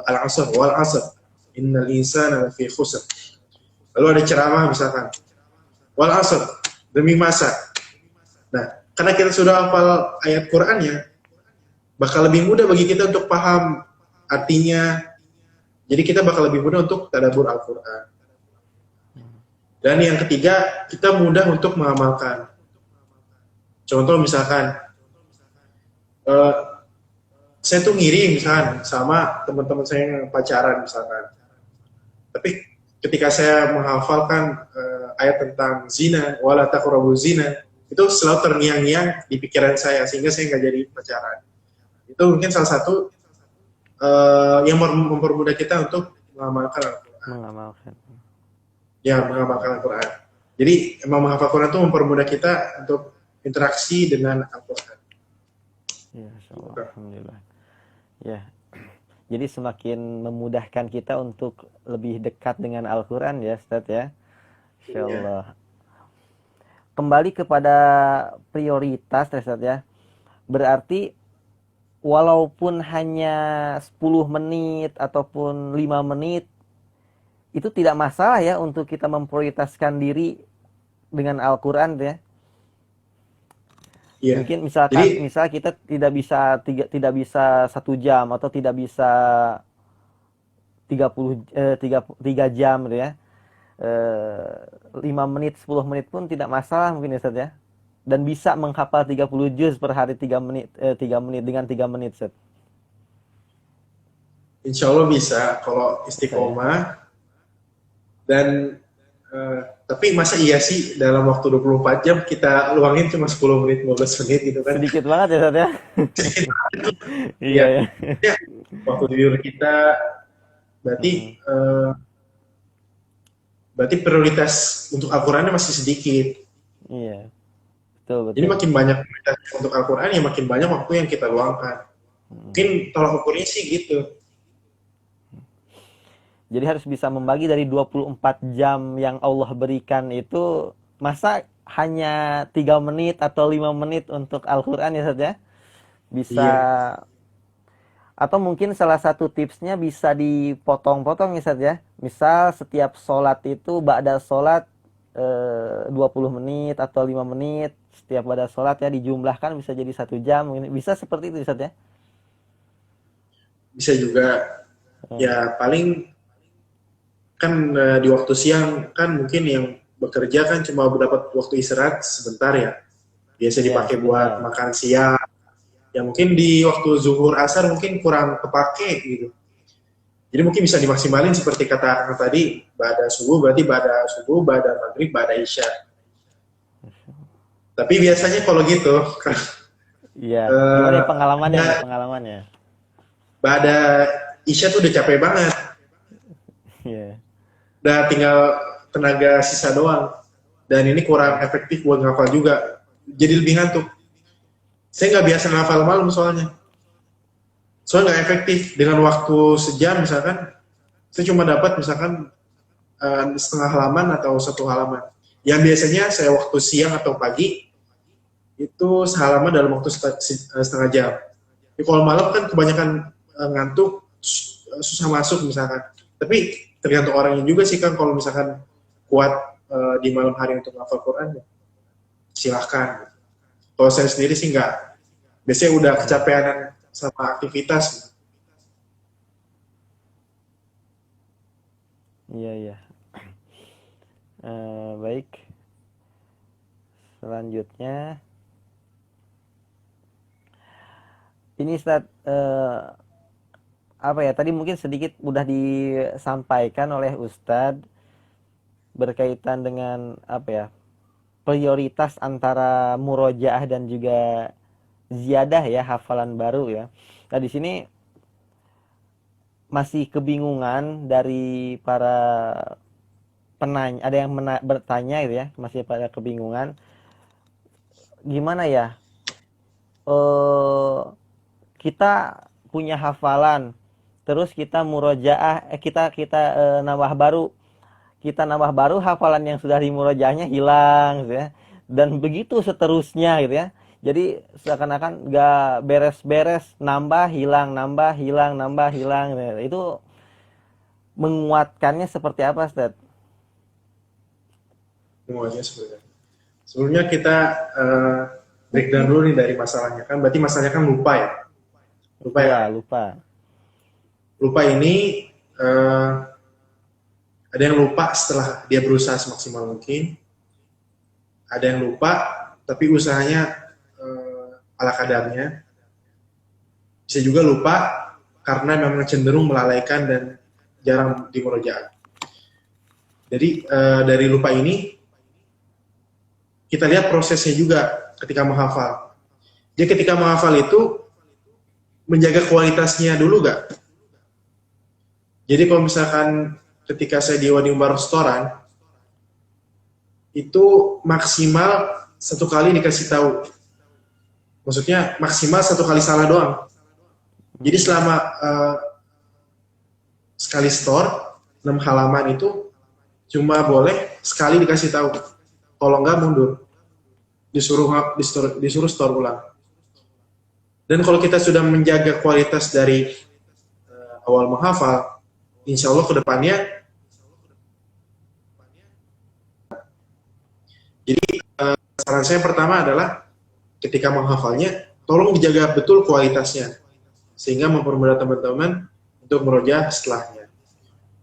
Al-Asr, wal Asr, innal insana lafi khusr. Lalu ada ceramah misalkan, wal Asr, demi masa. Nah, karena kita sudah hafal ayat Qurannya, bakal lebih mudah bagi kita untuk paham artinya. Jadi kita bakal lebih mudah untuk tadabbur Al-Quran. Dan yang ketiga, kita mudah untuk mengamalkan. Contoh misalkan, saya tuh ngiri misalkan sama teman-teman saya yang pacaran misalkan. Tapi ketika saya menghafalkan ayat tentang zina, wala taqrabu zina, itu selalu terngiang-ngiang di pikiran saya sehingga saya nggak jadi pacaran. Itu mungkin salah satu yang mempermudah kita untuk mengamalkan Al-Quran. Mengamalkan Al-Quran. Jadi emang menghafal Quran itu mempermudah kita untuk interaksi dengan Al-Quran. Ya, alhamdulillah. Ya, jadi semakin memudahkan kita untuk lebih dekat dengan Al-Quran ya, Ustaz ya. Insyaallah. Kembali kepada prioritas ya, Ustaz ya. Berarti walaupun hanya 10 menit ataupun 5 menit itu tidak masalah ya untuk kita memprioritaskan diri dengan Al-Quran ya. Yeah. Mungkin misal kita tidak bisa 1 jam atau tidak bisa 3 jam gitu ya. 5 menit, 10 menit pun tidak masalah mungkin ya Ustaz ya. Dan bisa menghafal 30 juz per hari 3 menit dengan 3 menit Ustaz. Insya Allah bisa kalau istiqomah. Dan tapi masa iya sih dalam waktu 24 jam kita luangin cuma 10 menit, 15 menit gitu kan. Sedikit banget ya Ustaz ya. Sedikit banget. Iya ya. Ya. Waktu tidur kita berarti berarti prioritas untuk Al-Qurannya masih sedikit. Iya, betul Jadi betul. makin banyak prioritas untuk Al-Quran, ya makin banyak waktu yang kita luangkan. Hmm. Mungkin tolak ukurnya sih gitu. Jadi harus bisa membagi dari 24 jam yang Allah berikan itu, masa hanya 3 menit atau 5 menit untuk Al-Quran ya Ustaz ya? Bisa, Iya, atau mungkin salah satu tipsnya bisa dipotong-potong ya Ustaz ya. Misal setiap sholat itu ba'da sholat 20 menit atau 5 menit. Setiap ba'da sholat ya dijumlahkan bisa jadi 1 jam. Bisa seperti itu Ustaz ya? bisa juga. Hmm. Ya paling kan di waktu siang kan mungkin yang bekerja kan cuma dapat waktu istirahat sebentar ya. Biasa Iya, dipakai buat sebentar. makan siang. Ya mungkin di waktu zuhur asar mungkin kurang kepake gitu. Jadi mungkin bisa dimaksimalin seperti kata Akang tadi, pada subuh berarti pada subuh, pada maghrib, pada isya. Tapi biasanya kalau gitu, Iya. Gimana ya pengalamannya nih, eh, pengalamannya? pada isya tuh udah capek banget. Iya. Udah tinggal tenaga sisa doang. Dan ini kurang efektif buat ngafal juga. Jadi lebih ngantuk. Saya nggak biasa ngafal malam soalnya. Soalnya nggak efektif. Dengan waktu sejam misalkan, saya cuma dapat misalkan setengah halaman atau 1 halaman. Yang biasanya saya waktu siang atau pagi, itu sehalaman dalam waktu setengah jam. Jadi kalau malam kan kebanyakan ngantuk, susah masuk misalkan. Tapi tergantung orangnya juga sih kan, kalau misalkan kuat di malam hari untuk hafal Quran, ya silahkan. Kalau saya sendiri sih enggak. Biasanya udah Iya. kecapean sama aktivitas. Iya, iya. Baik. Selanjutnya, ini Ustaz, apa ya? Tadi mungkin sedikit udah disampaikan oleh Ustadz berkaitan dengan apa ya? Prioritas antara murojaah dan juga ziyadah ya, hafalan baru ya. Nah, di sini masih kebingungan dari para penanya, ada yang bertanya gitu ya, masih pada kebingungan gimana ya, eh kita punya hafalan, terus kita murojaah, kita kita nambah baru, hafalan yang sudah di murojaahnya hilang gitu ya, dan begitu seterusnya gitu ya. Jadi seakan-akan nggak beres-beres, nambah hilang, nambah hilang, nambah hilang gitu. Itu menguatkannya seperti apa Ustaz? Semuanya sebenarnya. Sebelumnya kita breakdown dulu nih dari masalahnya kan. Berarti masalahnya kan lupa ya. Lupa ya. Iya, lupa. Lupa ini ada yang lupa setelah dia berusaha semaksimal mungkin. Ada yang lupa tapi usahanya ala kadarnya. Bisa juga lupa karena memang cenderung melalaikan dan jarang dimurojaah. Jadi dari lupa ini kita lihat prosesnya juga ketika menghafal. Jadi ketika menghafal itu menjaga kualitasnya dulu gak? Jadi kalau misalkan ketika saya di Wadi Umar Restoran, itu maksimal 1 kali dikasih tahu. Maksudnya maksimal 1 kali salah doang. Jadi selama sekali store, 6 halaman itu cuma boleh sekali dikasih tahu. Kalau enggak mundur. Disuruh store ulang. Dan kalau kita sudah menjaga kualitas dari awal menghafal, insya Allah ke depannya, jadi saran saya pertama adalah ketika menghafalnya, tolong dijaga betul kualitasnya, sehingga mempermudah teman-teman untuk merojaah setelahnya.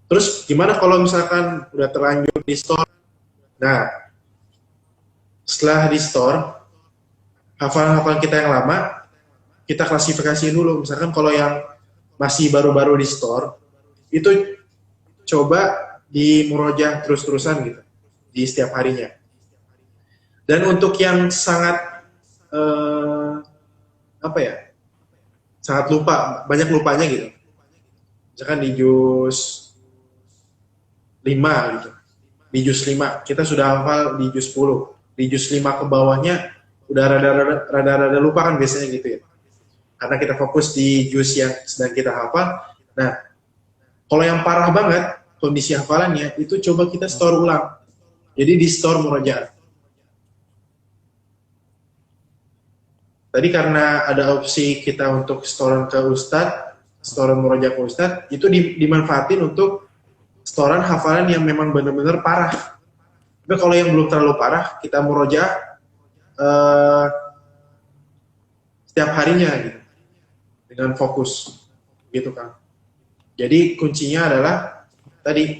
Terus gimana kalau misalkan udah terlanjur di store? Nah, setelah di store, hafalan-hafalan kita yang lama, kita klasifikasi dulu. Misalkan kalau yang masih baru-baru di store, itu coba di murojaah terus-terusan gitu, di setiap harinya. Dan untuk yang sangat apa ya, sangat lupa, banyak lupanya gitu. Misalkan di juz 5 gitu, di juz 5, kita sudah hafal di juz 10. Di juz 5 ke bawahnya udah rada-rada lupa kan biasanya gitu ya. Karena kita fokus di juz yang sedang kita hafal. Nah, kalau yang parah banget kondisi hafalannya itu coba kita store ulang. Jadi di store murojaah. Tadi karena ada opsi kita untuk setoran ke Ustadz, setoran murojaah ke Ustadz, itu dimanfaatin untuk setoran hafalan yang memang benar-benar parah. Tapi kalau yang belum terlalu parah, kita murojaah setiap harinya gitu, dengan fokus, gitu kan. Jadi kuncinya adalah tadi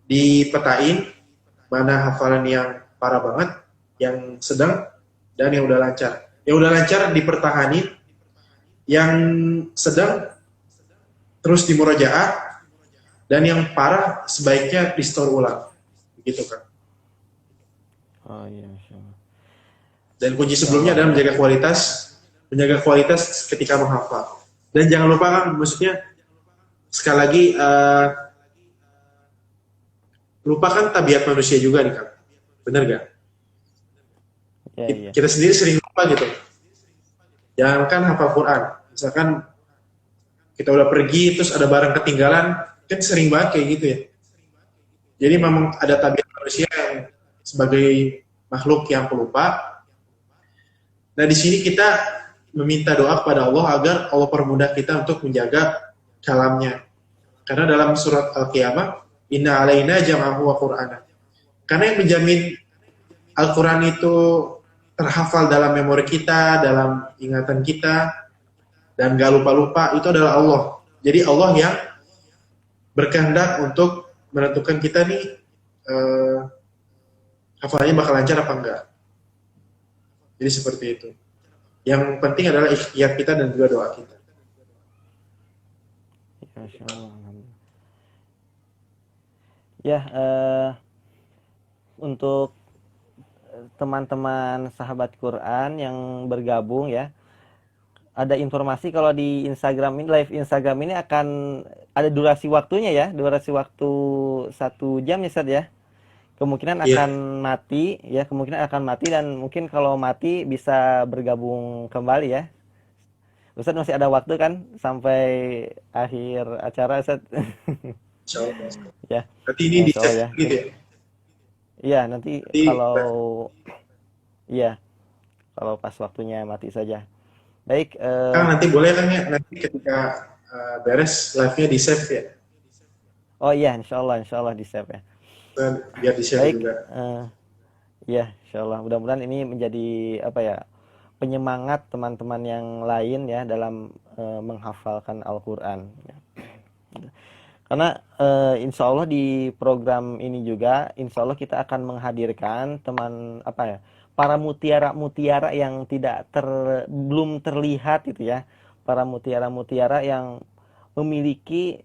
dipetain mana hafalan yang parah banget, yang sedang, dan yang udah lancar. Yang udah lancar dipertahanin, yang sedang terus dimurojaah, dan yang parah sebaiknya di store ulang, begitu kan. Oh iya, Masya Allah. Dan kunci sebelumnya adalah menjaga kualitas ketika menghafal. Dan jangan lupa kan, maksudnya sekali lagi lupakan tabiat manusia juga nih kan, bener gak? Ya, iya. Kita sendiri sering lupa gitu. Jangankan hafal Quran, misalkan kita udah pergi terus ada barang ketinggalan, kan sering banget kayak gitu ya. Jadi memang ada tabiat manusia yang sebagai makhluk yang pelupa. Nah di sini kita meminta doa kepada Allah agar Allah permudah kita untuk menjaga kalamnya. Karena dalam surat Al-Qiyamah, Inna alaina jam'ahu wa Qur'ana. Karena yang menjamin Al-Quran itu terhafal dalam memori kita, dalam ingatan kita, dan gak lupa-lupa, itu adalah Allah. Jadi Allah yang berkehendak untuk menentukan kita nih hafalannya bakal lancar apa enggak. Jadi seperti itu. Yang penting adalah ikhtiar kita dan juga doa kita. Masya Allah. Ya, untuk teman-teman sahabat Quran yang bergabung ya, ada informasi kalau di Instagram ini, live Instagram ini akan ada durasi waktunya ya, durasi waktu 1 jam ya Ustaz ya. Kemungkinan akan mati ya, kemungkinan akan mati, dan mungkin kalau mati bisa bergabung kembali ya. Ustaz masih ada waktu kan sampai akhir acara Ustaz? Insyaallah. Ya. Berarti ini di Masya Allah, ya. gitu ya. Iya, nanti kalau pas waktunya mati saja. Baik, Kang nanti boleh kan ya, nanti ketika beres live-nya di save ya. oh iya, insya Allah di save ya. Biar di share Baik, juga. iya, insya Allah. Mudah-mudahan ini menjadi apa ya, penyemangat teman-teman yang lain ya dalam menghafalkan Al-Quran. Karena insya Allah di program ini juga, insya Allah kita akan menghadirkan teman apa ya, para mutiara-mutiara yang belum terlihat itu ya, para mutiara-mutiara yang memiliki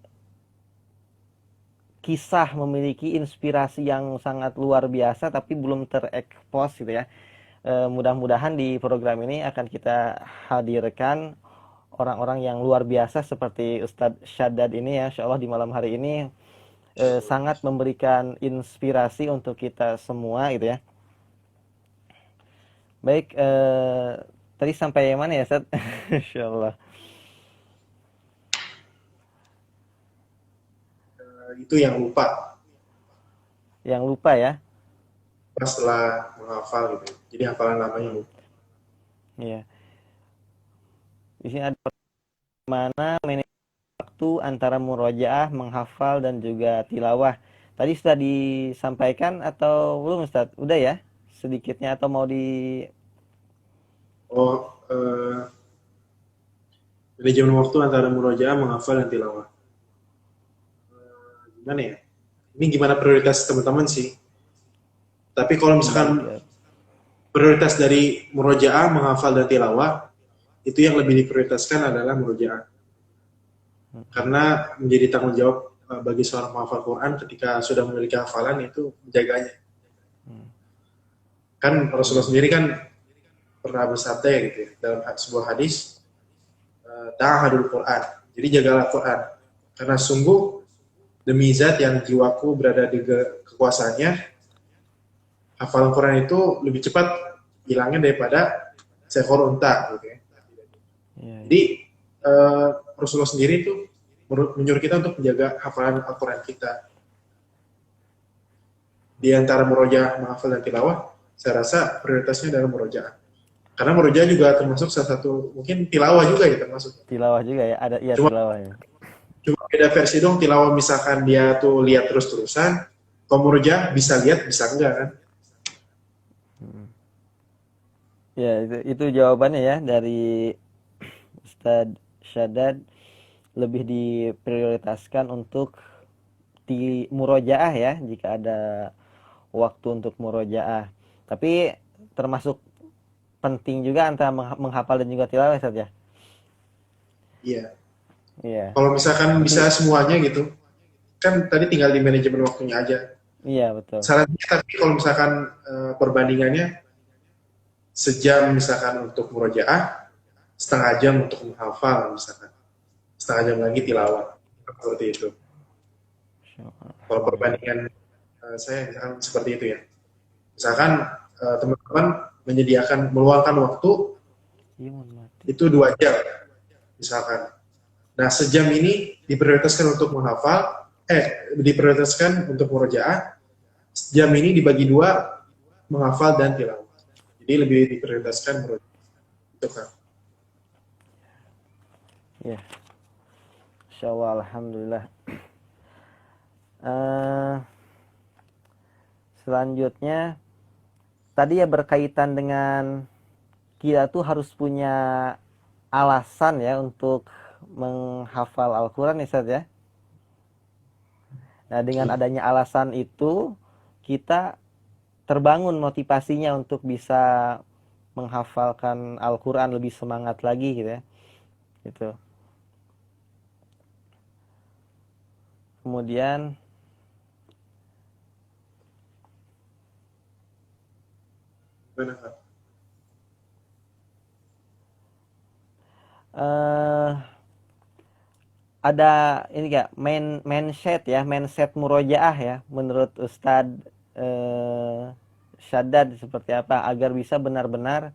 kisah, memiliki inspirasi yang sangat luar biasa tapi belum terekspos gitu ya. Mudah-mudahan di program ini akan kita hadirkan orang-orang yang luar biasa seperti Ustadz Syaddad ini ya, insya Allah di malam hari ini sangat memberikan inspirasi untuk kita semua gitu ya. Baik, tadi sampai mana ya Ustadz? Insya Allah. Itu yang lupa. Yang lupa ya? Setelah menghafal gitu. Jadi hafalan lamanya lupa. Iya. Di sini ada mana manajemen waktu antara murojaah, menghafal dan juga tilawah. Tadi sudah disampaikan atau belum Ustaz? Udah ya? Sedikitnya atau mau di manajemen waktu antara murojaah, menghafal dan tilawah. Gimana ya? Ini gimana prioritas teman-teman sih? Tapi kalau misalkan prioritas dari murojaah, menghafal dan tilawah, itu yang lebih diprioritaskan adalah murojaah. Karena menjadi tanggung jawab bagi seorang penghafal Quran ketika sudah memiliki hafalan itu menjaganya. Kan Rasulullah sendiri kan pernah bersabda ya gitu ya, dalam sebuah hadis, ta'ahadul Quran. Jadi jagalah Quran. Karena sungguh demi zat yang jiwaku berada di kekuasaannya, hafalan Quran itu lebih cepat hilangnya daripada seekor unta gitu ya. Iya, Jadi Rasulullah sendiri itu menyuruh kita untuk menjaga hafalan Al-Quran kita. Di antara murojaah, menghafal dan tilawah, saya rasa prioritasnya adalah murojaah. Karena murojaah juga termasuk salah satu, mungkin tilawah juga ya termasuk. tilawah juga ya, ada iya Cuma, tilawahnya. cuma beda versi dong, tilawah misalkan dia tuh lihat terus-terusan, kalau murojaah bisa lihat, bisa enggak kan. Ya, itu jawabannya ya dari Ustadz Syadad, lebih diprioritaskan untuk di murojaah ya, jika ada waktu untuk murojaah. Tapi termasuk penting juga antara menghafal dan juga tilawah Ustadz ya. Iya. Iya. Kalau misalkan Tapi bisa semuanya gitu, kan tadi tinggal di manajemen waktunya aja. iya betul. Sarannya tapi kalau misalkan perbandingannya sejam misalkan untuk murojaah, setengah jam untuk menghafal misalkan, setengah jam lagi tilawah, seperti itu. Kalau perbandingan saya misalkan seperti itu ya. Misalkan teman-teman meluangkan waktu Iya, mohon maaf. itu 2 jam misalkan. Nah, sejam ini diprioritaskan untuk menghafal, diprioritaskan untuk murojaah. Jam ini dibagi 2, menghafal dan tilawah. Jadi lebih diprioritaskan murojaah. Itu kan. Ya, insyaallah, alhamdulillah. Eh, Selanjutnya tadi ya berkaitan dengan kita tuh harus punya alasan ya untuk menghafal Al-Quran ya Ustaz ya. Nah, dengan adanya alasan itu kita terbangun motivasinya untuk bisa menghafalkan Al-Quran lebih semangat lagi gitu ya. Gitu. Kemudian Benar. ada ini gak mindset murojaah ya menurut Ustadz Syadad seperti apa agar bisa benar-benar,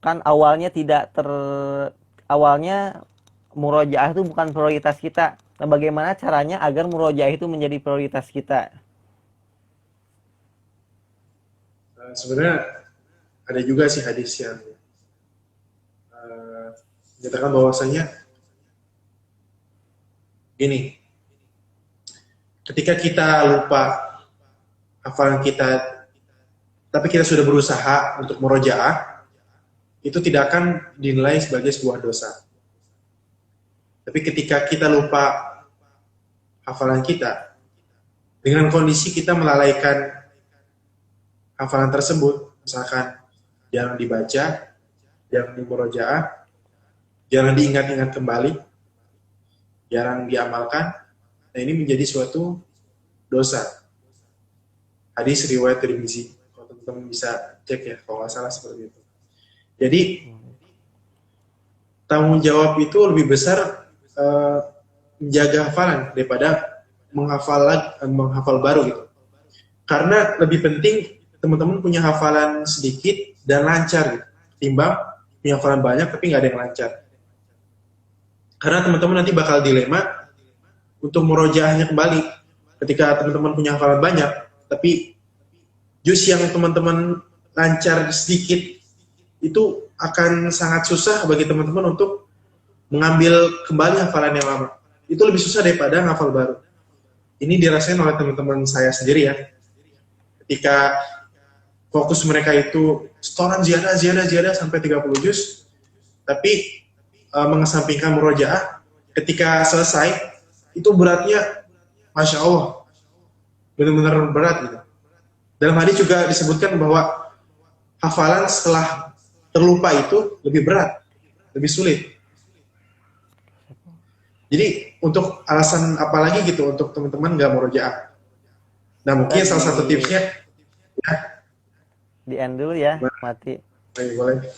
kan awalnya murojaah itu bukan prioritas kita. Nah, bagaimana caranya agar murojaah itu menjadi prioritas kita? Sebenarnya ada juga sih hadis yang menyatakan bahwasanya gini, ketika kita lupa hafalan kita, tapi kita sudah berusaha untuk murojaah, itu tidak akan dinilai sebagai sebuah dosa. Tapi ketika kita lupa hafalan kita, dengan kondisi kita melalaikan hafalan tersebut, misalkan jarang dibaca, jarang dimurojaah, jarang diingat-ingat kembali, jarang diamalkan, nah ini menjadi suatu dosa. Hadis riwayat Tirmizi, kalau teman-teman bisa cek ya, kalau nggak salah seperti itu. Jadi tanggung jawab itu lebih besar menjaga hafalan daripada menghafal baru gitu. Karena lebih penting teman-teman punya hafalan sedikit dan lancar gitu, timbang punya hafalan banyak tapi nggak ada yang lancar. Karena teman-teman nanti bakal dilema untuk murojaahnya kembali. Ketika teman-teman punya hafalan banyak, tapi juz yang teman-teman lancar sedikit, itu akan sangat susah bagi teman-teman untuk mengambil kembali hafalan yang lama. Itu lebih susah daripada ngafal baru. Ini dirasain oleh teman-teman saya sendiri ya. Ketika fokus mereka itu setoran ziyadah sampai 30 juz, tapi mengesampingkan murojaah, ketika selesai itu beratnya Masya Allah, benar-benar berat gitu. Dalam hadis juga disebutkan bahwa hafalan setelah terlupa itu lebih berat, lebih sulit. Jadi untuk alasan apa lagi gitu untuk teman-teman nggak murojaah? Nah mungkin salah satu tipsnya ya, Di end dulu ya, mati. boleh.